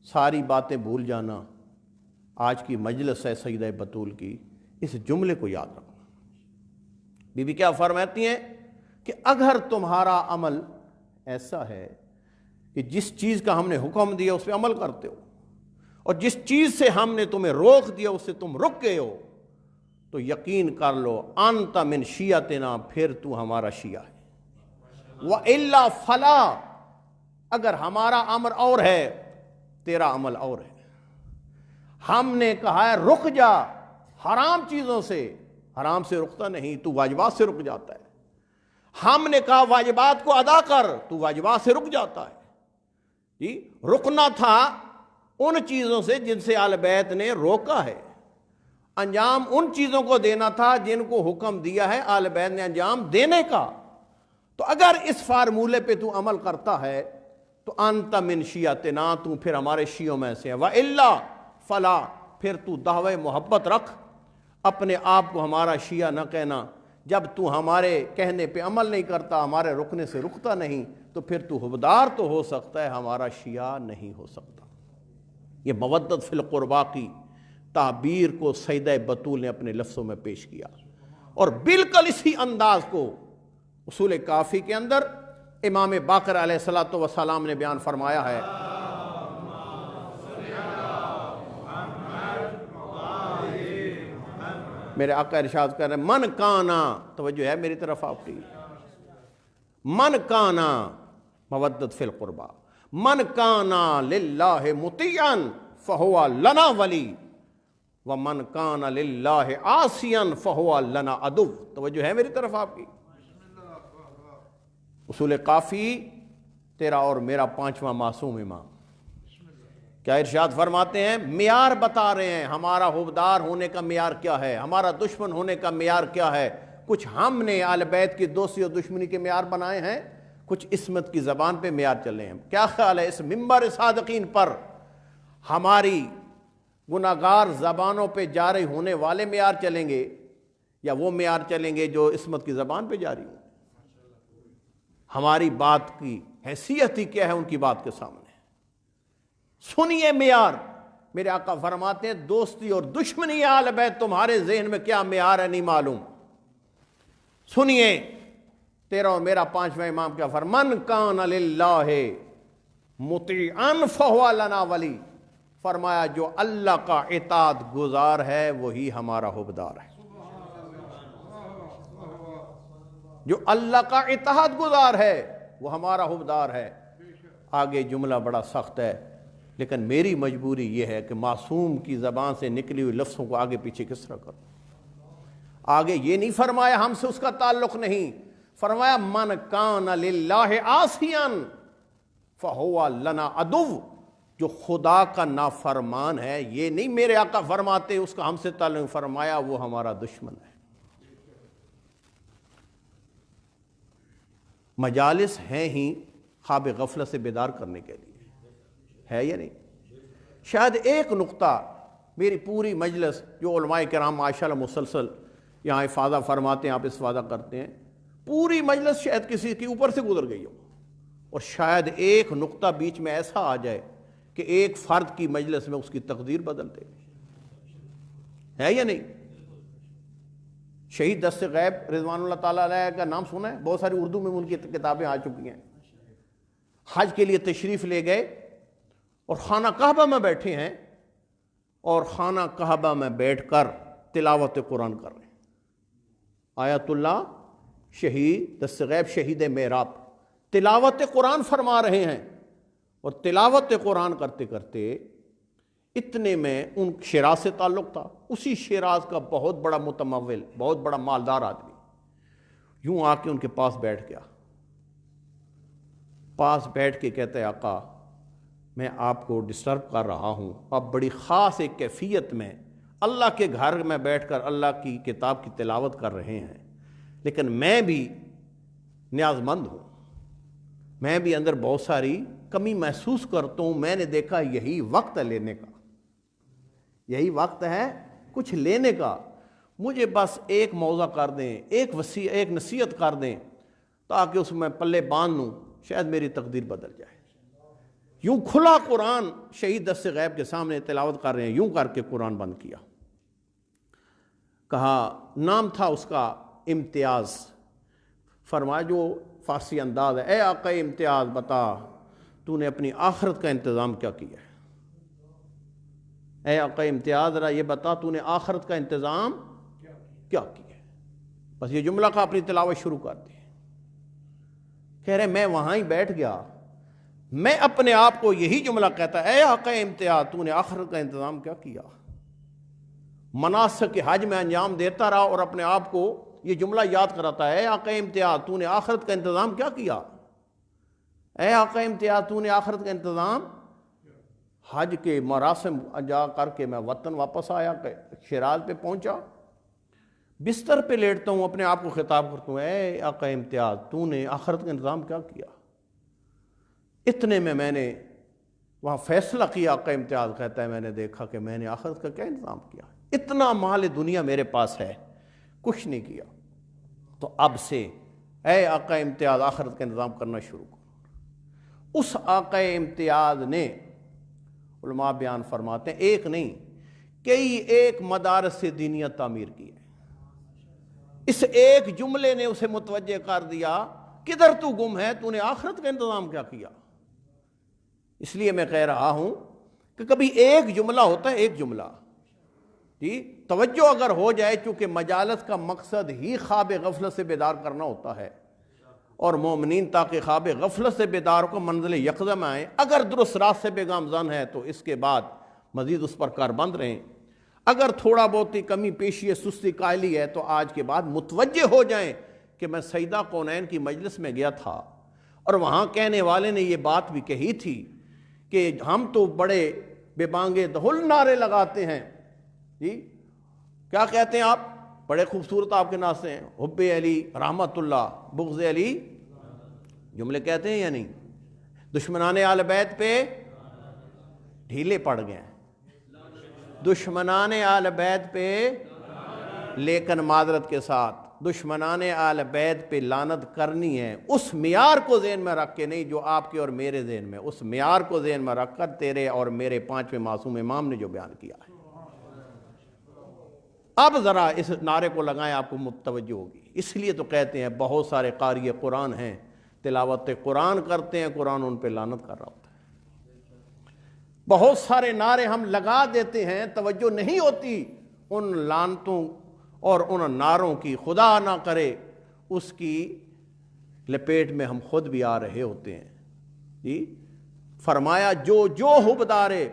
ساری باتیں بھول جانا۔ آج کی مجلس ہے سیدہ بطول کی، اس جملے کو یاد رکھو۔ بی بی کیا فرماتی ہیں کہ اگر تمہارا عمل ایسا ہے کہ جس چیز کا ہم نے حکم دیا اس پہ عمل کرتے ہو، اور جس چیز سے ہم نے تمہیں روک دیا اس سے تم رک گئے ہو، تو یقین کر لو انت من شیعتنا، پھر تو ہمارا شیعہ ہے۔ وَإِلَّا فَلَا، اگر ہمارا امر اور ہے تیرا عمل اور ہے۔ ہم نے کہا ہے رک جا حرام چیزوں سے، حرام سے رکتا نہیں، تو واجبات سے رک جاتا ہے۔ ہم نے کہا واجبات کو ادا کر، تو واجبات سے رک جاتا ہے۔ جی رکنا تھا ان چیزوں سے جن سے آل بیت نے روکا ہے، انجام ان چیزوں کو دینا تھا جن کو حکم دیا ہے آل بیت نے انجام دینے کا۔ تو اگر اس فارمولے پہ تو عمل کرتا ہے تو انت من شیعتنا، تو پھر ہمارے شیعوں میں سے ہے۔ وَإِلَّا فلا، پھر تو دعوی محبت رکھ، اپنے آپ کو ہمارا شیعہ نہ کہنا۔ جب تو ہمارے کہنے پہ عمل نہیں کرتا، ہمارے رکنے سے رکتا نہیں، تو پھر تو حبدار تو ہو سکتا ہے، ہمارا شیعہ نہیں ہو سکتا۔ یہ مودت فی القربہ کی تعبیر کو سیدہ بطول نے اپنے لفظوں میں پیش کیا، اور بالکل اسی انداز کو اصول کافی کے اندر امام باقر علیہ السلام نے بیان فرمایا ہے۔ میرے آقا ارشاد کر رہے ہیں من کانا، توجہ ہے میری طرف آپ کی، من کانا مودت فی القربہ، من کانا للہ مطیعا فہو لنا ولی ومن کانا للہ عاصیا فہو لنا عدو۔ توجہ ہے میری طرف آپ کی۔ اصول کافی تیرا اور میرا 5واں معصوم امام کیا ارشاد فرماتے ہیں، معیار بتا رہے ہیں ہمارا حبدار ہونے کا معیار کیا ہے، ہمارا دشمن ہونے کا معیار کیا ہے۔ کچھ ہم نے آل بیت کی دوستی اور دشمنی کے معیار بنائے ہیں، کچھ عصمت کی زبان پہ معیار چلے ہیں. کیا خیال ہے اس منبر صادقین پر ہماری گناہگار زبانوں پہ جاری ہونے والے معیار چلیں گے یا وہ معیار چلیں گے جو عصمت کی زبان پہ جاری ہوں؟ ہماری بات کی حیثیت ہی کیا ہے ان کی بات کے سامنے؟ سنیے معیار. میرے آقا فرماتے ہیں دوستی اور دشمنی اہل بیت تمہارے ذہن میں کیا معیار ہے نہیں معلوم. سنیے تیرا اور میرا پانچواں امام کیا من کان للہ مطیعا فہو لنا ولی. فرمایا جو اللہ کا اطاعت گزار ہے وہی ہمارا حبدار ہے. جو اللہ کا اطاعت گزار ہے وہ ہمارا حبدار ہے. آگے جملہ بڑا سخت ہے لیکن میری مجبوری یہ ہے کہ معصوم کی زبان سے نکلی ہوئی لفظوں کو آگے پیچھے کس طرح کروں. آگے یہ نہیں فرمایا ہم سے اس کا تعلق نہیں، فرمایا من کان للہ عاصیا فہو لنا عدو. جو خدا کا نافرمان ہے یہ نہیں میرے آقا فرماتے اس کا ہم سے تعلق، فرمایا وہ ہمارا دشمن ہے. مجالس ہیں ہی خواب غفلت سے بیدار کرنے کے لیے، ہے یا نہیں؟ شاید ایک نقطہ میری پوری مجلس جو علماء کرام ماشاءاللہ مسلسل یہاں افادہ فرماتے ہیں، آپ استفادہ کرتے ہیں، پوری مجلس شاید کسی کے اوپر سے گزر گئی ہو، اور شاید ایک نقطہ بیچ میں ایسا آ جائے کہ ایک فرد کی مجلس میں اس کی تقدیر بدل دے. ہے یا نہیں؟ شہید دست غیب رضوان اللہ تعالیٰ علیہ کا نام سنا ہے؟ بہت ساری اردو میں ان کی کتابیں آ چکی ہیں. حج کے لیے تشریف لے گئے اور خانہ کعبہ میں بیٹھے ہیں اور خانہ کعبہ میں بیٹھ کر تلاوت قرآن کر رہے ہیں. آیت اللہ شہید دست غیب شہید محراب تلاوت قرآن فرما رہے ہیں، اور تلاوت قرآن کرتے کرتے اتنے میں ان شیراز سے تعلق تھا. اسی شیراز کا بہت بڑا متمول بہت بڑا مالدار آدمی یوں آ کے ان کے پاس بیٹھ گیا. پاس بیٹھ کے کہتا ہے آقا میں آپ کو ڈسٹرب کر رہا ہوں، آپ بڑی خاص ایک کیفیت میں اللہ کے گھر میں بیٹھ کر اللہ کی کتاب کی تلاوت کر رہے ہیں، لیکن میں بھی نیاز مند ہوں، میں بھی اندر بہت ساری کمی محسوس کرتا ہوں. میں نے دیکھا یہی وقت ہے لینے کا، یہی وقت ہے کچھ لینے کا. مجھے بس ایک موضع کر دیں، ایک نصیحت کر دیں تاکہ اس میں پلے باندھ لوں، شاید میری تقدیر بدل جائے. یوں کھلا قرآن شہید دست غیب کے سامنے تلاوت کر رہے ہیں، یوں کر کے قرآن بند کیا. کہا نام تھا اس کا امتیاز. فرمایا جو فارسی انداز ہے، اے آقا امتیاز بتا تو نے اپنی آخرت کا انتظام کیا کیا ہے؟ اے آقا امتیاز ذرا یہ بتا تو نے آخرت کا انتظام کیا کیا ہے؟ بس یہ جملہ کا اپنی تلاوت شروع کر دی. کہہ رہے میں وہاں ہی بیٹھ گیا، میں اپنے آپ کو یہی جملہ کہتا اے آقا امتیاز تو نے آخرت کا انتظام کیا کیا. مناسک حج میں انجام دیتا رہا اور اپنے آپ کو یہ جملہ یاد کراتا ہے اے آقا امتیاز تو نے آخرت کا انتظام کیا کیا. اے آقا امتیاز تو نے آخرت کا انتظام. حج کے مراسم اجا کر کے میں وطن واپس آیا، شیراز پہ پہنچا، بستر پہ لیٹتا ہوں، اپنے آپ کو خطاب کرتا ہوں اے آقا امتیاز تو نے آخرت کا انتظام کیا کیا. اتنے میں نے وہاں فیصلہ کیا. آقا امتیاز کہتا ہے میں نے دیکھا کہ میں نے آخرت کا کیا انتظام کیا. اتنا مال دنیا میرے پاس ہے، کچھ نہیں کیا. تو اب سے اے آقا امتیاز آخرت کا انتظام کرنا شروع کرو. اس آقا امتیاز نے علماء بیان فرماتے ہیں ایک نہیں کئی ایک مدارس دینیہ تعمیر کی ہے. اس ایک جملے نے اسے متوجہ کر دیا کدھر تو گم ہے، تو نے آخرت کا انتظام کیا کیا. اس لیے میں کہہ رہا ہوں کہ کبھی ایک جملہ ہوتا ہے، ایک جملہ جی توجہ اگر ہو جائے، چونکہ مجالس کا مقصد ہی خواب غفلت سے بیدار کرنا ہوتا ہے، اور مومنین تاکہ خواب غفلت سے بیدار کو منزل یقظہ میں آئیں. اگر درست راست سے بے گامزن ہے تو اس کے بعد مزید اس پر کاربند رہیں. اگر تھوڑا بہت ہی کمی پیشی سستی قائلی ہے تو آج کے بعد متوجہ ہو جائیں کہ میں سیدہ کونین کی مجلس میں گیا تھا اور وہاں کہنے والے نے یہ بات بھی کہی تھی کہ ہم تو بڑے بے بانگے دہل نعرے لگاتے ہیں. جی کیا کہتے ہیں آپ؟ بڑے خوبصورت آپ کے نعرے ہیں، حب علی رحمت اللہ، بغض علی جملے کہتے ہیں یا نہیں؟ دشمنان اہل بیت پہ ڈھیلے پڑ گئے ہیں، دشمنان اہل بیت پہ، لیکن معذرت کے ساتھ دشمنان اہل بیت پہ لعنت کرنی ہے اس معیار کو ذہن میں رکھ کے نہیں جو آپ کے اور میرے ذہن میں، اس معیار کو ذہن میں رکھ کر تیرے اور میرے پانچویں معصوم امام نے جو بیان کیا ہے۔ اب ذرا اس نعرے کو لگائیں، آپ کو متوجہ ہوگی۔ اس لیے تو کہتے ہیں بہت سارے قاری قرآن ہیں، تلاوت قرآن کرتے ہیں، قرآن ان پہ لعنت کر رہا ہوتا ہے۔ بہت سارے نعرے ہم لگا دیتے ہیں، توجہ نہیں ہوتی ان لعنتوں اور ان نعروں کی، خدا نہ کرے اس کی لپیٹ میں ہم خود بھی آ رہے ہوتے ہیں۔ جی فرمایا جو جو حبدار ہے،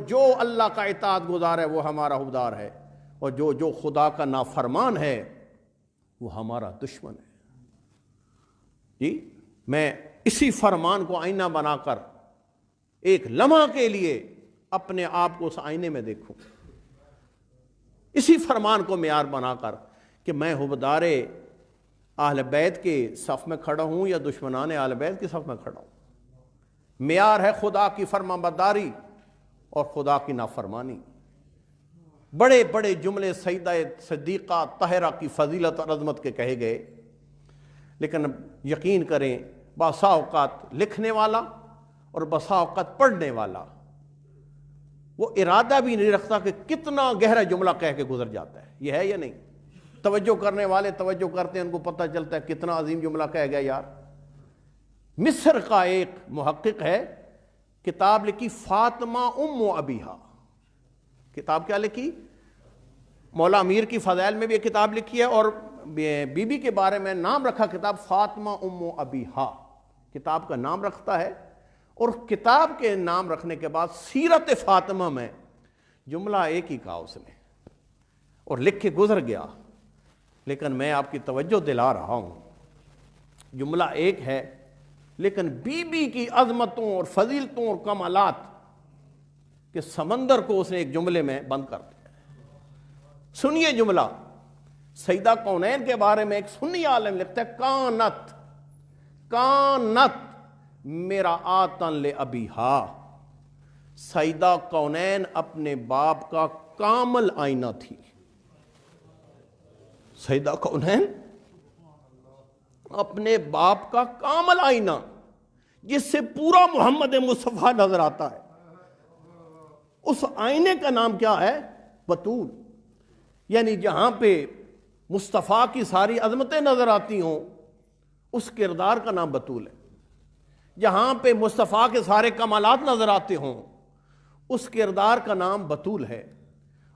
جو اللہ کا اطاعت گزار ہے وہ ہمارا حبدار ہے، اور جو خدا کا نافرمان ہے وہ ہمارا دشمن ہے۔ جی میں اسی فرمان کو آئینہ بنا کر ایک لمحہ کے لیے اپنے آپ کو اس آئینے میں دیکھوں، اسی فرمان کو معیار بنا کر کہ میں حبدار اہل بیت کے صف میں کھڑا ہوں یا دشمنان اہل بیت کے صف میں کھڑا ہوں۔ معیار ہے خدا کی فرما برداری اور خدا کی نافرمانی۔ بڑے بڑے جملے سیدہ صدیقہ طاہرہ کی فضیلت اور عظمت کے کہے گئے، لیکن یقین کریں بسا اوقات لکھنے والا اور بسا اوقات پڑھنے والا وہ ارادہ بھی نہیں رکھتا کہ کتنا گہرا جملہ کہہ کے گزر جاتا ہے۔ یہ ہے یا نہیں؟ توجہ کرنے والے توجہ کرتے ہیں، ان کو پتہ چلتا ہے کتنا عظیم جملہ کہہ گیا یار۔ مصر کا ایک محقق ہے، کتاب لکھی فاطمہ ام ابیہا۔ کتاب کیا لکھی؟ مولا امیر کی فضائل میں بھی ایک کتاب لکھی ہے، اور بی بی کے بارے میں نام رکھا کتاب فاطمہ ام ابیہا، کتاب کا نام رکھتا ہے۔ اور کتاب کے نام رکھنے کے بعد سیرت فاطمہ میں جملہ ایک ہی کہا اس نے اور لکھ کے گزر گیا، لیکن میں آپ کی توجہ دلا رہا ہوں، جملہ ایک ہے لیکن بی بی کی عظمتوں اور فضیلتوں اور کمالات کے سمندر کو اس نے ایک جملے میں بند کر دیا۔ سنیے جملہ، سیدہ کونین کے بارے میں ایک سنی عالم لکھتا ہے، کانت میرا آتن لے ابیہا، سیدہ کونین اپنے باپ کا کامل آئینہ تھی۔ سیدہ کونین اپنے باپ کا کامل آئینہ، جس سے پورا محمد مصطفیٰ نظر آتا ہے۔ اس آئینے کا نام کیا ہے؟ بطول، یعنی جہاں پہ مصطفیٰ کی ساری عظمتیں نظر آتی ہوں اس کردار کا نام بطول ہے، جہاں پہ مصطفیٰ کے سارے کمالات نظر آتے ہوں اس کردار کا نام بطول ہے،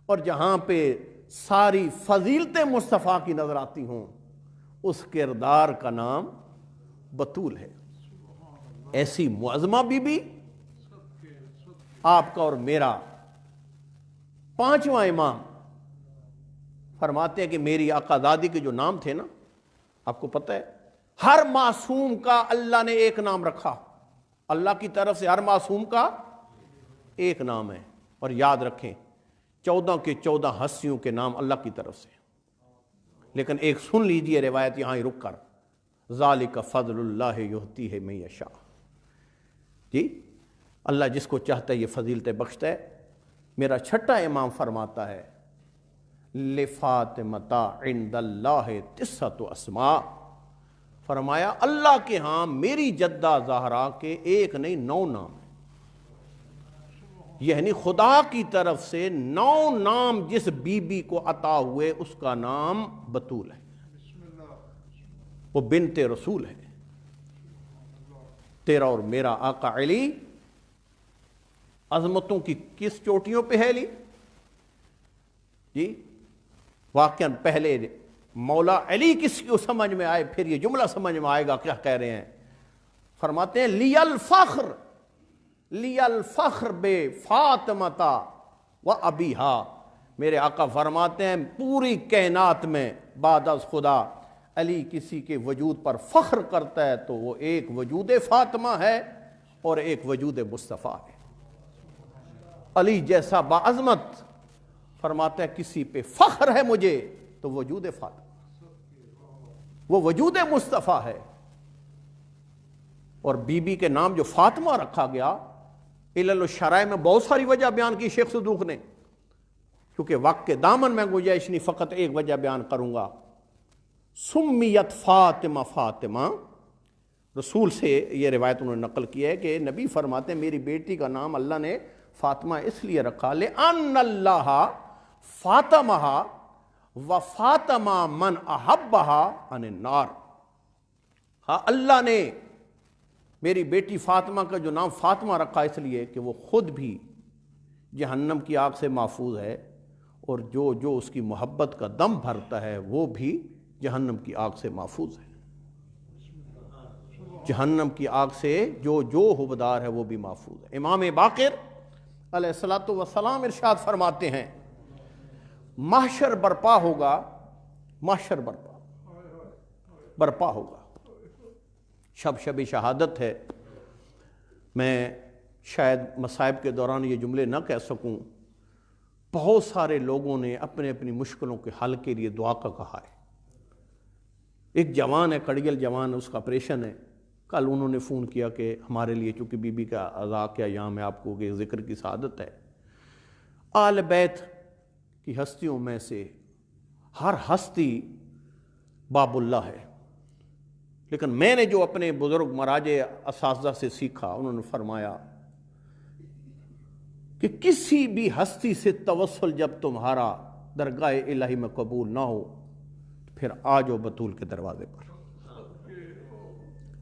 اور جہاں پہ ساری فضیلتیں مصطفیٰ کی نظر آتی ہوں اس کردار کا نام بطول ہے۔ ایسی معظمہ بی بی، آپ کا اور میرا پانچواں امام، فرماتے ہیں کہ میری آقا زادی کے جو نام تھے نا، آپ کو پتہ ہے ہر معصوم کا اللہ نے ایک نام رکھا، اللہ کی طرف سے ہر معصوم کا ایک نام ہے، اور یاد رکھیں 14 کے 14 ہستیوں کے نام اللہ کی طرف سے، لیکن ایک سن لیجئے روایت یہاں ہی رک کر، ذالک فضل اللہ یؤتیہ من یشاء، جی اللہ جس کو چاہتا ہے یہ فضیلتیں بخشتا ہے۔ میرا چھٹا امام فرماتا ہے لفاطمۃ عند اللہ 9 اسماء، فرمایا اللہ کے ہاں میری جدہ زہرا کے ایک نہیں 9 نام ہیں، یعنی خدا کی طرف سے 9 نام جس بی بی کو عطا ہوئے اس کا نام بطول ہے، وہ بنت رسول ہے۔ تیرا اور میرا آقا علی عظمتوں کی کس چوٹیوں پہ ہے علی؟ جی واقعاً پہلے مولا علی کس کو سمجھ میں آئے پھر یہ جملہ سمجھ میں آئے گا کیا کہہ رہے ہیں۔ فرماتے ہیں لی الفخر بے فاطمۃ و ابیہا، میرے آقا فرماتے ہیں پوری کائنات میں بعد از خدا علی کسی کے وجود پر فخر کرتا ہے تو وہ ایک وجود فاطمہ ہے اور ایک وجود مصطفیٰ ہے۔ علی جیسا باعظمت فرماتا ہے کسی پہ فخر ہے مجھے تو وجود فاطمہ، وہ وجود مصطفیٰ ہے۔ اور بی بی کے نام جو فاطمہ رکھا گیا، علل الشرائع میں بہت ساری وجہ بیان کی شیخ صدوق نے، کیونکہ وقت کے دامن میں گنجائش نہیں، فقط ایک وجہ بیان کروں گا۔ سمیت فاطمہ، فاطمہ رسول سے یہ روایت انہوں نے نقل کی ہے کہ نبی فرماتے ہیں میری بیٹی کا نام اللہ نے فاطمہ اس لیے رکھا لأن اللہ فاطمہ وفاطمہ من احبہا عن النار، ہاں اللہ نے میری بیٹی فاطمہ کا جو نام فاطمہ رکھا اس لیے کہ وہ خود بھی جہنم کی آگ سے محفوظ ہے، اور جو اس کی محبت کا دم بھرتا ہے وہ بھی جہنم کی آگ سے محفوظ ہے۔ جہنم کی آگ سے جو حبدار ہے وہ بھی محفوظ ہے۔ امام باقر علیہ الصلوۃ والسلام ارشاد فرماتے ہیں محشر برپا ہوگا، محشر برپا ہوگا، شب شہادت ہے۔ میں شاید مصائب کے دوران یہ جملے نہ کہہ سکوں، بہت سارے لوگوں نے اپنے اپنی مشکلوں کے حل کے لیے دعا کا کہا ہے۔ ایک جوان ہے، کڑگل جوان، اس کا آپریشن ہے، کل انہوں نے فون کیا کہ ہمارے لیے، چونکہ بی بی کا عزا کیا یہاں میں آپ کو کہ ذکر کی سعادت ہے، آل بیت کی ہستیوں میں سے ہر ہستی باب اللہ ہے، لیکن میں نے جو اپنے بزرگ مراجع اساتذہ سے سیکھا، انہوں نے فرمایا کہ کسی بھی ہستی سے توسل جب تمہارا درگاہ الہی میں قبول نہ ہو پھر آ جاؤ بطول کے دروازے پر۔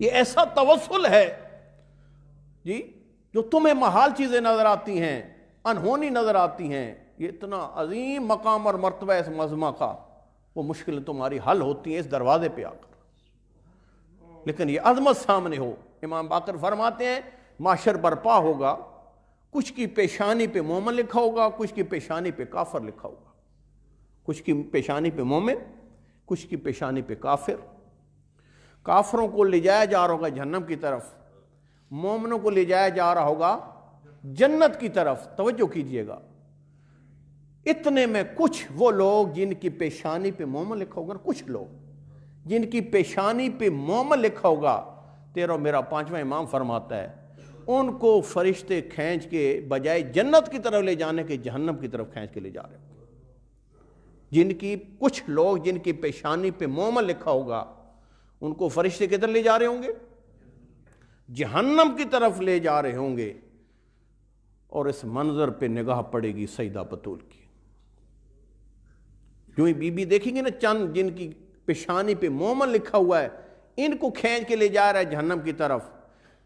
یہ ایسا توسل ہے جی جو تمہیں محال چیزیں نظر آتی ہیں، انہونی نظر آتی ہیں، یہ اتنا عظیم مقام اور مرتبہ اس مظمہ کا، وہ مشکل تمہاری حل ہوتی ہیں اس دروازے پہ آ کر، لیکن یہ عظمت سامنے ہو۔ امام باقر فرماتے ہیں معاشر برپا ہوگا، کچھ کی پیشانی پہ مومن لکھا ہوگا، کچھ کی پیشانی پہ کافر لکھا ہوگا، کچھ کی پیشانی پہ مومن، کچھ کی پیشانی پہ کافر۔ کافروں کو لے جایا جا رہا ہوگا جہنم کی طرف، مومنوں کو لے جایا جا رہا ہوگا جنت کی طرف۔ توجہ کیجئے گا، اتنے میں کچھ وہ لوگ جن کی پیشانی پہ مومن لکھا ہوگا، کچھ لوگ جن کی پیشانی پہ مومن لکھا ہوگا، تیرا میرا پانچواں امام فرماتا ہے ان کو فرشتے کھینچ کے بجائے جنت کی طرف لے جانے کے جہنم کی طرف کھینچ کے لے جا رہے ہوں۔ جن کی کچھ لوگ جن کی پیشانی پہ مومن لکھا ہوگا ان کو فرشتے کدھر لے جا رہے ہوں گے؟ جہنم کی طرف لے جا رہے ہوں گے۔ اور اس منظر پہ نگاہ پڑے گی سیدہ بطول کی، جو ہی بی بی دیکھیں گے نا، چند جن کی پیشانی پہ مومن لکھا ہوا ہے ان کو کھینچ کے لے جا رہا ہے جہنم کی طرف،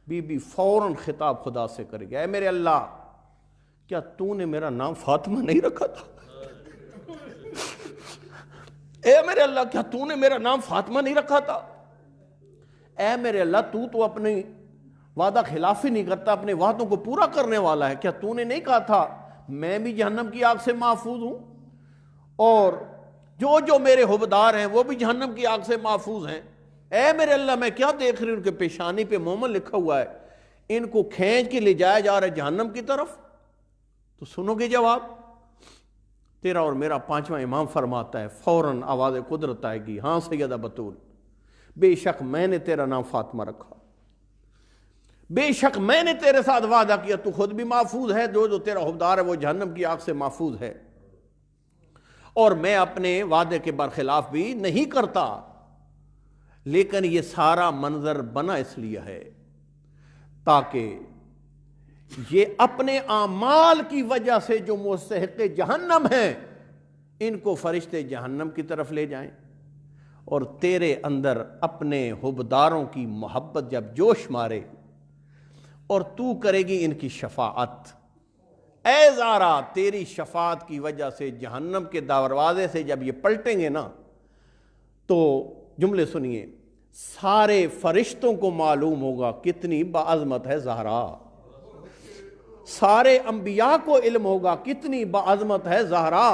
بی بی فوراً خطاب خدا سے کرے گا، اے میرے اللہ کیا تو نے میرا نام فاطمہ نہیں رکھا تھا؟ اے میرے اللہ کیا تو نے میرا نام فاطمہ نہیں رکھا تھا؟ اے میرے اللہ تو اپنی وعدہ خلافی نہیں کرتا، اپنے وعدوں کو پورا کرنے والا ہے، کیا تو نے نہیں کہا تھا میں بھی جہنم کی آگ سے محفوظ ہوں، اور جو میرے حبدار ہیں وہ بھی جہنم کی آگ سے محفوظ ہیں؟ اے میرے اللہ میں کیا دیکھ رہی ہوں، ان کے پیشانی پہ مومن لکھا ہوا ہے، ان کو کھینچ کے لے جایا جا رہا ہے جہنم کی طرف۔ تو سنو گے جواب؟ تیرا اور میرا پانچواں امام فرماتا ہے فوراً آواز قدرت آئے گی، ہاں سیدہ بطول، بے شک میں نے تیرا نام فاطمہ رکھا، بے شک میں نے تیرے ساتھ وعدہ کیا، تو خود بھی محفوظ ہے، جو تیرا حبدار ہے وہ جہنم کی آگ سے محفوظ ہے، اور میں اپنے وعدے کے برخلاف بھی نہیں کرتا۔ لیکن یہ سارا منظر بنا اس لیے ہے تاکہ یہ اپنے اعمال کی وجہ سے جو مستحق جہنم ہیں ان کو فرشتے جہنم کی طرف لے جائیں، اور تیرے اندر اپنے حبداروں کی محبت جب جوش مارے اور تو کرے گی ان کی شفاعت، اے زارا تیری شفاعت کی وجہ سے جہنم کے دروازے سے جب یہ پلٹیں گے نا، تو جملے سنیے، سارے فرشتوں کو معلوم ہوگا کتنی باعظمت ہے زہرا، سارے انبیاء کو علم ہوگا کتنی باعظمت ہے زہرا،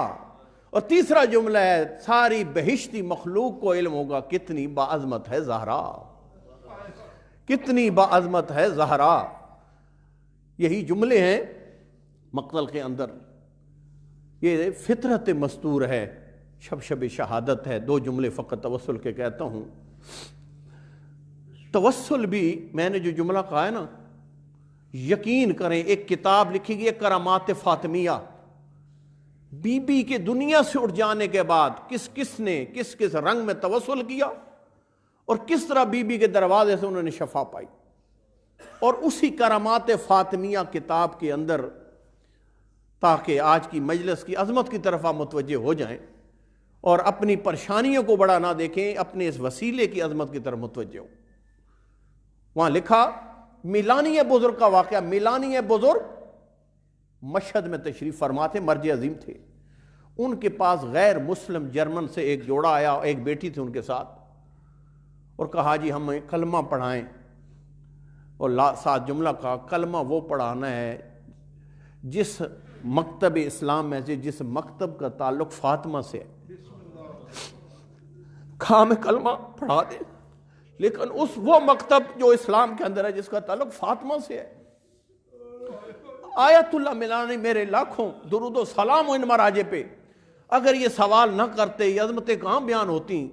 اور تیسرا جملہ ہے ساری بہشتی مخلوق کو علم ہوگا کتنی باعظمت ہے زہرا، کتنی باعظمت ہے زہرا۔ یہی جملے ہیں مقتل کے اندر، یہ فطرت مستور ہے، شب شہادت ہے۔ دو جملے فقط توسل کے کہتا ہوں۔ توسل بھی میں نے جو جملہ کہا ہے نا، یقین کریں ایک کتاب لکھی گئی کرامات فاطمیہ، بی بی کے دنیا سے اٹھ جانے کے بعد کس کس نے کس کس رنگ میں توسل کیا اور کس طرح بی بی کے دروازے سے انہوں نے شفا پائی. اور اسی کرامات فاطمیہ کتاب کے اندر، تاکہ آج کی مجلس کی عظمت کی طرف آپ متوجہ ہو جائیں اور اپنی پریشانیوں کو بڑا نہ دیکھیں، اپنے اس وسیلے کی عظمت کی طرف متوجہ ہوں. وہاں لکھا میلانی بزرگ کا واقعہ. میلانی بزرگ مشہد میں تشریف فرما تھے، مرج عظیم تھے. ان کے پاس غیر مسلم جرمن سے ایک جوڑا آیا، ایک بیٹی تھی ان کے ساتھ، اور کہا جی ہمیں کلمہ پڑھائیں. اور ساتھ جملہ کہا کلمہ وہ پڑھانا ہے جس مکتب اسلام میں سے، جس مکتب کا تعلق فاطمہ سے ہے. کہا ہمیں کلمہ پڑھا دیں، لیکن وہ مکتب جو اسلام کے اندر ہے جس کا تعلق فاطمہ سے ہے. آیت اللہ میلانی میرے لاکھوں درود و سلام ہو ان مراجع پہ، اگر یہ سوال نہ کرتے یہ عظمتیں کہاں بیان ہوتی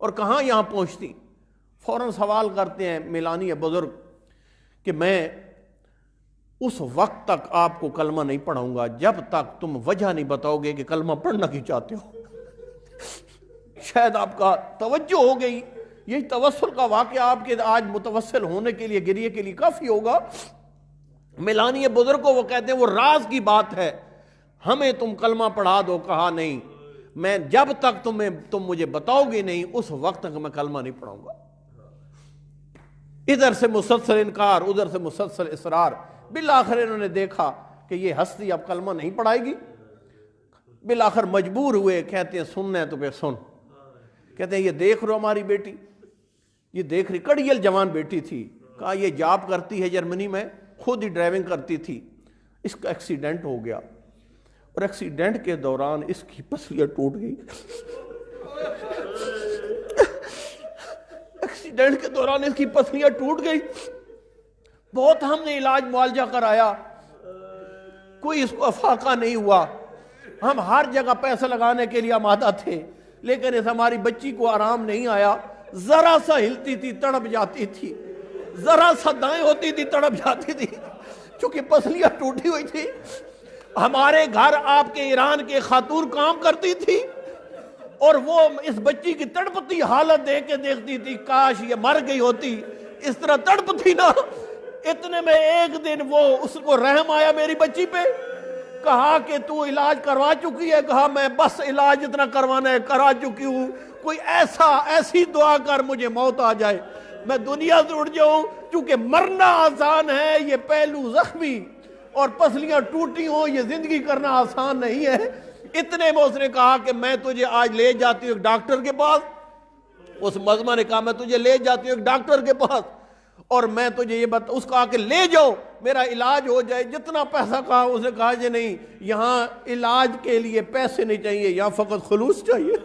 اور کہاں یہاں پہنچتی. فوراً سوال کرتے ہیں میلانی بزرگ کہ میں اس وقت تک آپ کو کلمہ نہیں پڑھاؤں گا جب تک تم وجہ نہیں بتاؤ گے کہ کلمہ پڑھنا کیوں چاہتے ہو. شاید آپ کا توجہ ہو گئی. یہی توسل کا واقعہ آپ کے آج متوسل ہونے کے لیے، گریے کے لیے کافی ہوگا. میلانی بزرگ کو وہ کہتے ہیں وہ راز کی بات ہے، ہمیں تم کلمہ پڑھا دو. کہا نہیں، میں جب تک تم مجھے بتاؤ گے نہیں اس وقت تک میں کلمہ نہیں پڑھاؤں گا. ادھر سے مسلسل انکار، ادھر سے مسلسل اصرار. بالآخر انہوں نے دیکھا کہ یہ ہستی اب کلمہ نہیں پڑھائے گی. بالآخر مجبور ہوئے، کہتے ہیں سننا ہے تو پھر سن. کہتے ہیں یہ دیکھ رہو ہماری بیٹی، یہ دیکھ رہی، کڑیل جوان بیٹی تھی. کہا یہ جاب کرتی ہے جرمنی میں، خود ہی ڈرائیونگ کرتی تھی. اس کا ایکسیڈنٹ ہو گیا اور ایکسیڈنٹ کے دوران اس کی پسلیاں ٹوٹ گئی. ایکسیڈنٹ کے دوران اس کی پسلیاں ٹوٹ گئی. بہت ہم نے علاج معالجہ کرایا، کوئی اس کو افاقہ نہیں ہوا. ہم ہر جگہ پیسہ لگانے کے لیے آمادہ تھے، لیکن اس ہماری بچی کو آرام نہیں آیا. ذرا سا ہلتی تھی تڑپ جاتی تھی، ذرا سا دائیں ہوتی تھی تڑپ جاتی تھی، چونکہ پسلیاں ٹوٹی ہوئی تھی. ہمارے گھر آپ کے ایران کے خاتون کام کرتی تھی اور وہ اس بچی کی تڑپتی حالت دیکھ کے دیکھتی تھی کاش یہ مر گئی ہوتی، اس طرح تڑپتی نا. اتنے میں ایک دن وہ اس کو رحم آیا میری بچی پہ. کہا کہ تو علاج کروا چکی ہے؟ کہا میں بس علاج اتنا کروانا ہے کرا چکی ہوں، کوئی ایسی دعا کر مجھے موت آ جائے، میں دنیا سے اٹھ جاؤں. چونکہ مرنا آسان ہے، یہ پہلو زخمی اور پسلیاں ٹوٹی ہوں یہ زندگی کرنا آسان نہیں ہے. اتنے میں اس نے کہا کہ میں تجھے آج لے جاتی ہوں ایک ڈاکٹر کے پاس. اس مزمہ نے کہا میں تجھے لے جاتی ہوں ایک ڈاکٹر کے پاس اور میں تجھے یہ اس کو آ کے لے جاؤ میرا علاج ہو جائے. جتنا پیسہ کہا اس نے کہا جی نہیں، یہاں علاج کے لیے پیسے نہیں چاہیے، یہاں فقط خلوص چاہیے.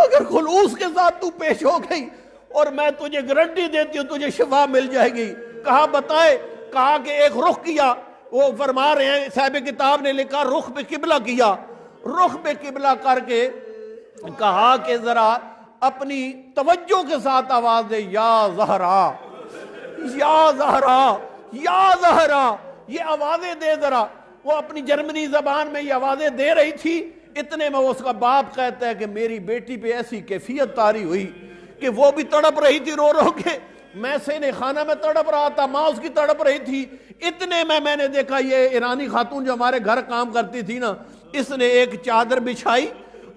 اگر خلوص کے ساتھ تو پیش ہو گئی اور میں تجھے گارنٹی دیتی ہوں تجھے شفا مل جائے گی. کہا بتائے. کہا کہ ایک رخ کیا، وہ فرما رہے ہیں صاحب کتاب نے لکھا رخ پہ قبلہ کیا. رخ پہ قبلہ کر کے کہا کہ ذرا اپنی توجہ کے ساتھ آواز دے، یا زہرا یا زہرا یا زہرا. یہ آوازیں دے ذرا. وہ اپنی جرمنی زبان میں یہ آوازیں دے رہی تھی. اتنے میں اس کا باپ کہتا ہے کہ میری بیٹی پہ ایسی کیفیت طاری ہوئی کہ وہ بھی تڑپ رہی تھی رو رو کے، میں سینے خانہ میں تڑپ رہا تھا، ماں اس کی تڑپ رہی تھی. اتنے میں نے دیکھا یہ ایرانی خاتون جو ہمارے گھر کام کرتی تھی نا، اس نے ایک چادر بچھائی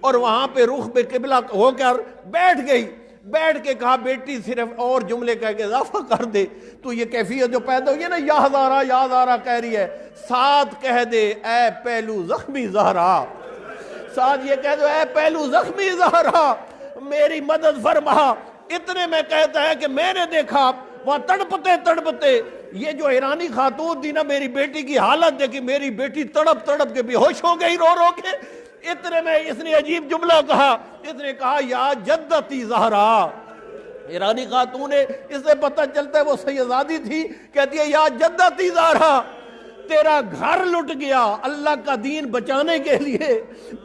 اور وہاں پہ رخ پہ قبلہ ہو کر بیٹھ گئی. بیٹھ کے کہا بیٹی صرف اور جملے کہہ کے اضافہ کر دے، تو یہ کیفیت جو پیدا ہوئی ہے نا یا زہرا یا زہرا کہہ رہی ہے، ساتھ کہہ دے اے پہلو زخمی زہرا. ساتھ یہ کہہ دو اے پہلو زخمی زہرا میری مدد فرما. اتنے میں کہتا ہے کہ میں نے دیکھا وہاں تڑپتے تڑپتے یہ جو ایرانی خاتون تھی نا، میری بیٹی کی حالت دیکھی، میری بیٹی تڑپ تڑپ کے بے ہوش ہو گئی رو رو کے. اتنے میں اس نے عجیب جملہ کہا، اس نے کہا یا جدتی زہرا. ایرانی خاتون ہے، اس سے پتہ چلتا ہے وہ سیدزادی تھی. کہتی ہے یا جدتی زہرا تیرا گھر لٹ گیا اللہ کا دین بچانے کے لیے،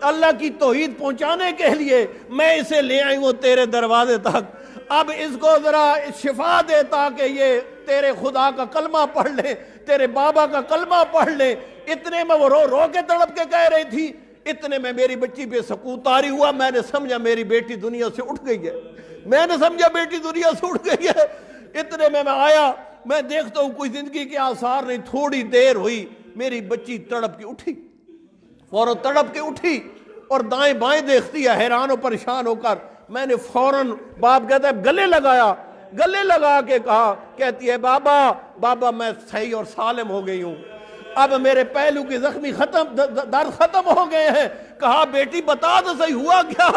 اللہ کی توحید پہنچانے کے لیے، میں اسے لے آئی ہوں تیرے دروازے تک. اب اس کو ذرا شفا دے تاکہ یہ تیرے خدا کا کلمہ پڑھ لے، تیرے بابا کا کلمہ پڑھ لے۔ اتنے میں وہ رو رو کے تڑپ کے کہہ رہی تھی، اتنے میں میری بچی پہ سکوت طاری ہوا، میں نے سمجھا میری بیٹی دنیا سے اٹھ گئی ہے، میں نے سمجھا بیٹی دنیا سے اٹھ گئی ہے۔ اتنے میں آیا، میں دیکھتا ہوں کوئی زندگی کے آثار نہیں، تھوڑی دیر ہوئی میری بچی تڑپ کے اٹھی، فوراً تڑپ کے اٹھی اور دائیں بائیں دیکھتی ہے حیران و پریشان ہو کر۔ میں نے فوراً، باپ کہتا ہے گلے لگایا، گلے لگا کے کہا، کہتی ہے بابا میں صحیح اور سالم ہو گئی ہوں، اب میرے پہلو کی زخمی درد ختم ہو گئے ہیں۔ کہا بیٹی بتا تو صحیح ہوا کیا؟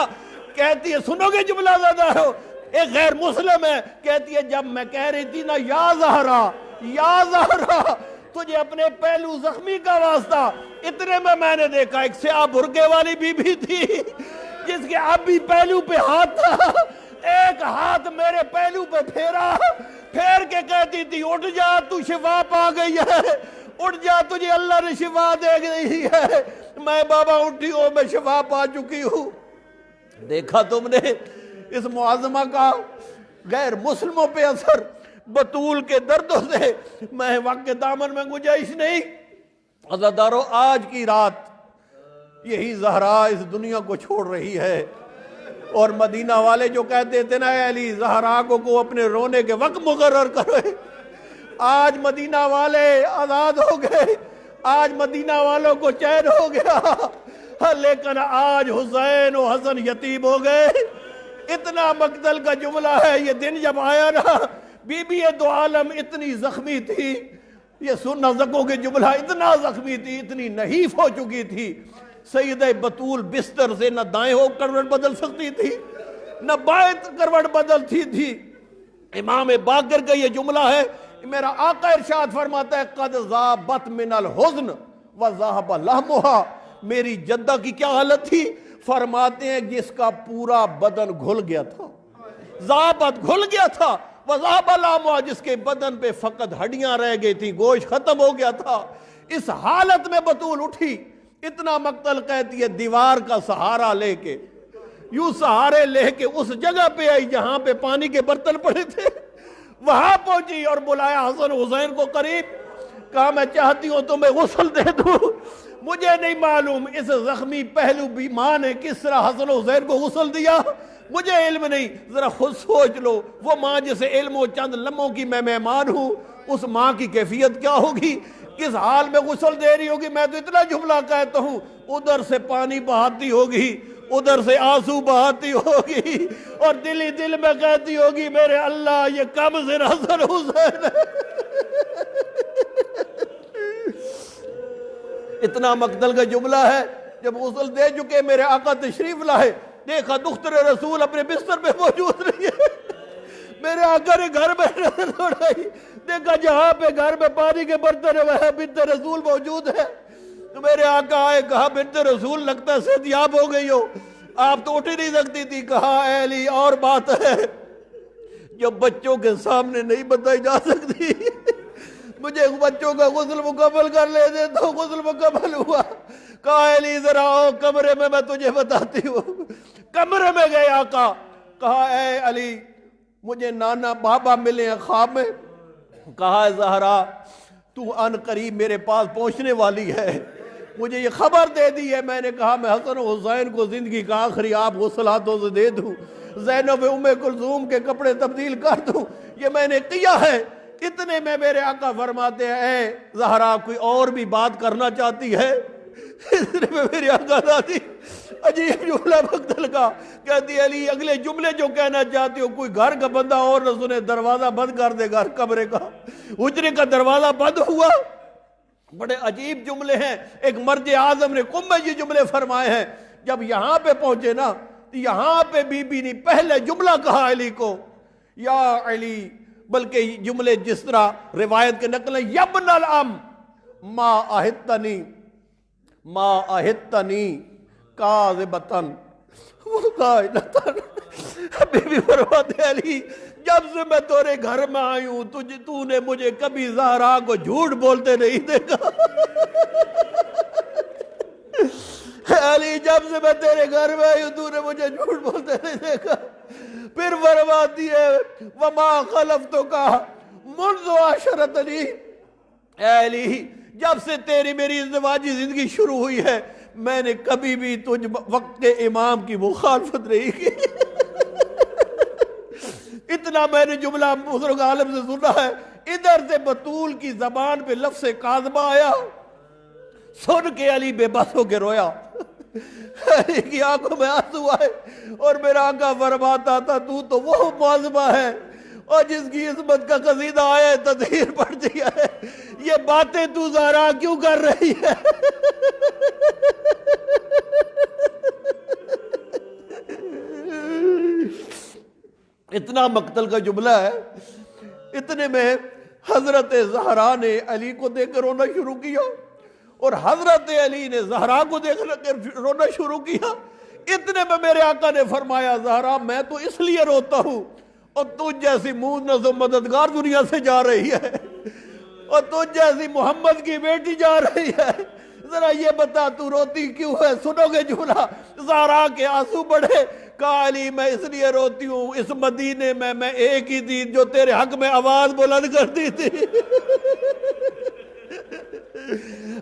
کہتی ہے سنو گے جملہ زیادہ ہو، ایک غیر مسلم ہے، کہتی ہے جب میں کہہ رہی تھی نا یا زہرا تجھے اپنے پہلو زخمی کا واسطہ، اتنے میں نے دیکھا ایک سیاہ برقعے والی بی بی تھی جس کے اب بھی پہلو پہ ہاتھ تھا، ایک ہاتھ میرے پہلو پہ پھیر کے کہتی تھی اٹھ جا تو شفا پا گئی ہے، اٹھ جا تجھے اللہ نے شفا دے گئی ہے۔ میں بابا اٹھی ہوں، میں شفا پا چکی ہوں۔ دیکھا تم نے اس معظمہ کا غیر مسلموں پہ اثر، بطول کے دردوں سے میں وقت کے دامن میں گنجائش نہیں۔ عزادارو آج کی رات یہی زہرا اس دنیا کو چھوڑ رہی ہے، اور مدینہ والے جو کہتے تھے نا اے علی زہرا کو اپنے رونے کے وقت مقرر کرے، آج مدینہ والے آزاد ہو گئے، آج مدینہ والوں کو چین ہو گیا، لیکن آج حسین و حسن یتیم ہو گئے۔ اتنا مقتل کا جملہ ہے، یہ دن جب آیا نا بی بی دو عالم اتنی زخمی تھی، یہ سننا زکوں کے جملہ اتنا زخمی تھی، اتنی نحیف ہو چکی تھی، سیدہ بطول بستر سے نہ دائیں ہو کروٹ بدل سکتی تھی نہ بائیں کروٹ بدلتی تھی۔ امام باقر کا یہ جملہ ہے، میرا آقا ارشاد فرماتا ہے قد ذابت من الحزن وذهب لحمها، میری جدہ کی کیا حالت تھی؟ فرماتے ہیں جس کا پورا بدن گھل گیا تھا، ذابت گھل گیا تھا، وذهب لحمها جس کے بدن پہ فقط ہڈیاں رہ گئی تھی، گوشت ختم ہو گیا تھا۔ اس حالت میں بطول اٹھی، اتنا مقتل کہتی ہے دیوار کا سہارا لے کے، یوں سہارے لے کے اس جگہ پہ آئی جہاں پہ پانی کے برتن پڑے تھے، وہاں پہنچی اور بلایا حسن حسین کو قریب، کہا میں چاہتی ہوں تمہیں غسل دے دوں۔ مجھے نہیں معلوم اس زخمی پہلو بھی ماں نے کس طرح حسن حسین کو غسل دیا، مجھے علم نہیں، ذرا خود سوچ لو، وہ ماں جسے علم و چند لمحوں کی میں مہمان ہوں، اس ماں کی کیفیت کیا ہوگی، کس حال میں غسل دے رہی ہوگی۔ میں تو اتنا جملہ کہتا ہوں، ادھر سے پانی بہاتی ہوگی، ادھر سے آنسو بہاتی ہوگی، اور دل ہی دل میں کہتی ہوگی میرے اللہ یہ کم سے حسن حسین ہے۔ اتنا مقتل کا جملہ ہے، جب غسل دے چکے میرے آقا تشریف لائے، دیکھا دختر رسول اپنے بستر پہ موجود رہی ہے، میرے آقا نے گھر میں نظر دوڑائی، دیکھا جہاں پہ گھر میں پانی کے برتن ہے وہاں بنت رسول موجود ہے، تو میرے آقا آئے، کہا بنت رسول لگتا ہے صحتیاب ہو گئی ہو، آپ تو اٹھ ہی نہیں سکتی تھی۔ کہا اے علی اور بات ہے جو بچوں کے سامنے نہیں بتائی جا سکتی، مجھے بچوں کا غسل مکمل کر لے دے، تو غسل مکمل ہوا۔ کہا اے علی ذرا آؤ کمرے میں تجھے بتاتی ہوں۔ کمرے میں گئے آقا، کہا اے علی مجھے نانا بابا ملے ہیں خواب میں، کہا زہرا تو ان قریب میرے پاس پہنچنے والی ہے، مجھے یہ خبر دے دی ہے۔ میں نے کہا میں حسن حسین کو زندگی کا آخری آپ غسل ہاتھوں سے دے دوں، زینب ام کلثوم کے کپڑے تبدیل کر دوں، یہ میں نے کیا ہے۔ اتنے میں میرے آقا فرماتے ہیں اے زہرا کوئی اور بھی بات کرنا چاہتی ہے؟ اتنے میں میری آقا دادی عجیب جملہ مقتل کا کہتی ہے علی اگلے جملے جو کہنا چاہتی ہو کوئی گھر کا بندہ اور نہ سنے، دروازہ بند کر دے، گھر کمرے کا حجرے کا دروازہ بند ہوا۔ بڑے عجیب جملے ہیں، ایک مرد اعظم نے قم میں یہ جملے فرمائے ہیں۔ جب یہاں پہ پہنچے نا، یہاں پہ بی بی نے پہلے جملہ کہا علی کو یا علی، بلکہ جملے جس طرح روایت کے نقل ہیں یبن الام ما اہتنی کاذبتن وقائلتن۔ بی بی فرماتے علی جب سے میں تورے گھر میں آئی ہوں تو نے مجھے کبھی زہرا کو جھوٹ بولتے نہیں دیکھا۔ علی جب سے میں تیرے گھر میں آئی ہوں تو نے مجھے جھوٹ بولتے نہیں دیکھا. پھر فرماتی ہے وما خلفتک منذ عاشرتنی، اے علی جب سے تیری میری ازدواجی زندگی شروع ہوئی ہے میں نے کبھی بھی تجھ وقت امام کی مخالفت نہیں کی. اتنا میں نے جملہ بزرگ عالم سے سنا ہے. ادھر سے بطول کی زبان پہ لفظ کاذبہ آیا، سن کے علی بے بس ہو کے رویا. علی کی آنکھوں میں آنسو آئے اور میرا آقا فرماتا تھا تو وہ معظمہ ہے اور جس کی عصمت کا قصیدہ آیا ہے تطہیر پڑھتی ہے، یہ باتیں تو زہرا کیوں کر رہی ہے؟ اتنا مقتل کا جملہ ہے. اتنے میں حضرت زہرا نے علی کو دیکھ کر رونا شروع کیا اور حضرت علی نے زہرا کو دیکھ کر رونا شروع کیا. اتنے میں میرے آقا نے فرمایا زہرا میں تو اس لیے روتا ہوں اور تجھ جیسی مونس و مددگار دنیا سے جا رہی ہے اور تجھ جیسی محمد کی بیٹی جا رہی ہے، ذرا یہ بتا تو روتی کیوں ہے؟ سنو گے جملہ، زہرا کے آنسو بڑھے. کہا علی میں اس لیے روتی ہوں اس مدینے میں ایک ہی تھی جو تیرے حق میں آواز بلند کرتی تھی.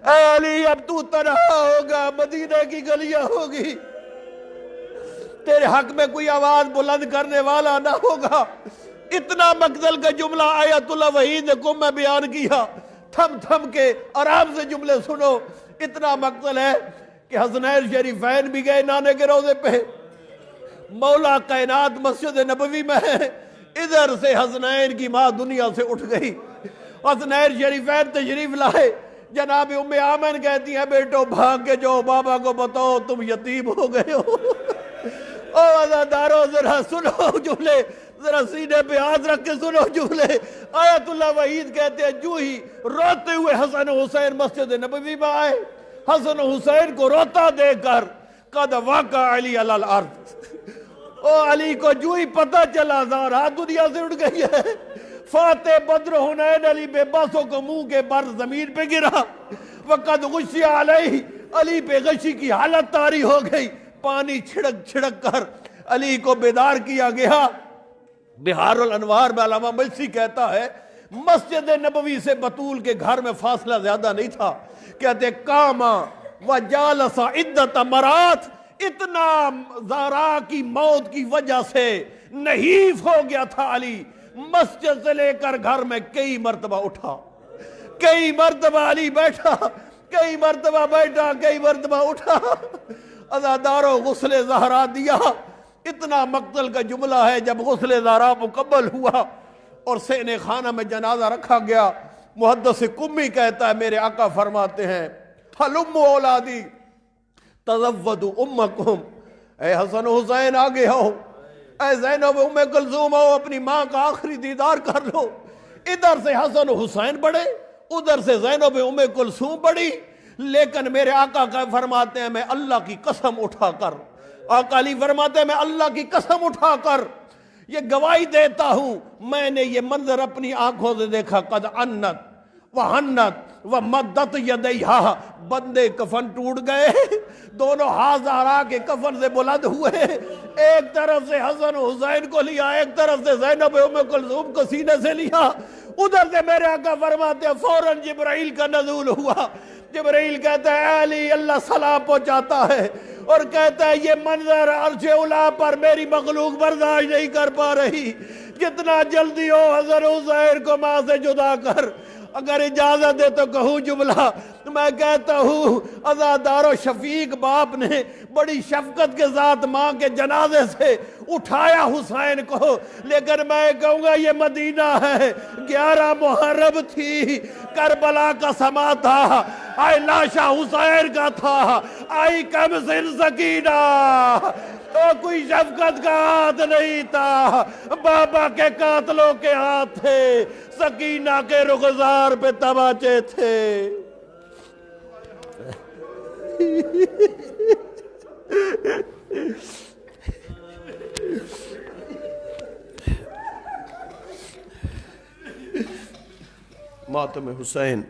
اے علی اب تو تنہا ہوگا، مدینہ کی گلیاں ہوگی، تیرے حق میں کوئی آواز بلند کرنے والا نہ ہوگا. اتنا مقتل کا جملہ آیت اللہ وحید کو میں بیان کیا. تھم تھم کے آرام سے جملے سنو. اتنا مقتل ہے کہ حسنین شریفین بھی گئے نانے کے روضے پہ، مولا کائنات مسجد نبوی میں ہے. ادھر سے حسنین کی ماں دنیا سے اٹھ گئی. حسنین شریفین تشریف لائے. جناب ام آمن کہتی ہیں بیٹو بھاگ کے جاؤ، بابا کو بتاؤ تم یتیم ہو گئے ہو. او عزادارو ذرا سنو جملے، ذرا سینے پہ ہاتھ رکھ کے سنو جملے. آیت اللہ وحید کہتے ہیں جو ہی روتے ہوئے حسن حسین مسجد نبوی میں آئے، حسن حسین کو روتا دیکھ کر قد واقع علی علی الارض، او علی کو جو ہی پتہ چلا زہرا دنیا سے اٹھ گئی ہے. فاتح بدر حنین علی بے بس ہو کے منہ کے بر زمین پہ گرا. وقد غشی علیہ، علی پہ غشی کی حالت طاری ہو گئی. پانی چھڑک چھڑک کر علی کو بیدار کیا گیا. بہار الانوار میں علامہ مجلسی کہتا ہے مسجد نبوی سے بطول کے گھر میں فاصلہ زیادہ نہیں تھا. کہتے کاما وجالس عدت مرات، اتنا زہرا کی موت کی وجہ سے نحیف ہو گیا تھا علی. مسجد سے لے کر گھر میں کئی مرتبہ اٹھا، کئی مرتبہ علی بیٹھا، کئی مرتبہ بیٹھا، کئی مرتبہ اٹھا. عزادارو غسل زہرا دیا. اتنا مقتل کا جملہ ہے جب غسل زہرا مکمل ہوا اور سینے خانہ میں جنازہ رکھا گیا. محدث قمی کہتا ہے میرے آقا فرماتے ہیں حلم اولادی تزودوا امکم، اے حسن حسین آگے ہو، اے زینب ام کلثوم آؤ اپنی ماں کا آخری دیدار کر لو. ادھر سے حسن حسین بڑھے، ادھر سے زینب ام کلثوم بڑھی. لیکن میرے آقا کا فرماتے ہیں میں اللہ کی قسم اٹھا کر، آقا علی فرماتے ہیں میں اللہ کی قسم اٹھا کر یہ گواہی دیتا ہوں میں نے یہ منظر اپنی آنکھوں سے دیکھا. قد انت وحنت ومدت یدیہا، بندے کفن ٹوٹ گئے، دونوں ہاتھ زہرا کے کفن سے بلند ہوئے. ایک طرف سے حسن حسین کو لیا، ایک طرف سے زینب ام کلثوم کو سینے سے لیا. ادھر سے میرے آقا فرماتے ہیں فوراً جبرائیل کا نزول ہوا. جبرائیل کہتا ہے علی اللہ سلام پہنچاتا ہے اور کہتا ہے یہ منظر عرش اولا پر میری مخلوق برداشت نہیں کر پا رہی، جتنا جلدی ہو حسن حسین کو ماں سے جدا کر. اگر اجازت دے تو کہوں جملہ، میں کہتا ہوں عزادارو شفیق باپ نے بڑی شفقت کے ساتھ ماں کے جنازے سے اٹھایا حسین کو. لیکن میں کہوں گا یہ مدینہ ہے، 11 محرم تھی، کربلا کا سما تھا، آئی لاشا حسین کا تھا، آئی کم سن سکینہ، تو کوئی شفقت کا ہاتھ نہیں تھا، بابا کے قاتلوں کے ہاتھ تھے، سکینہ کے رخسار پہ تماچے تھے. ماتم حسین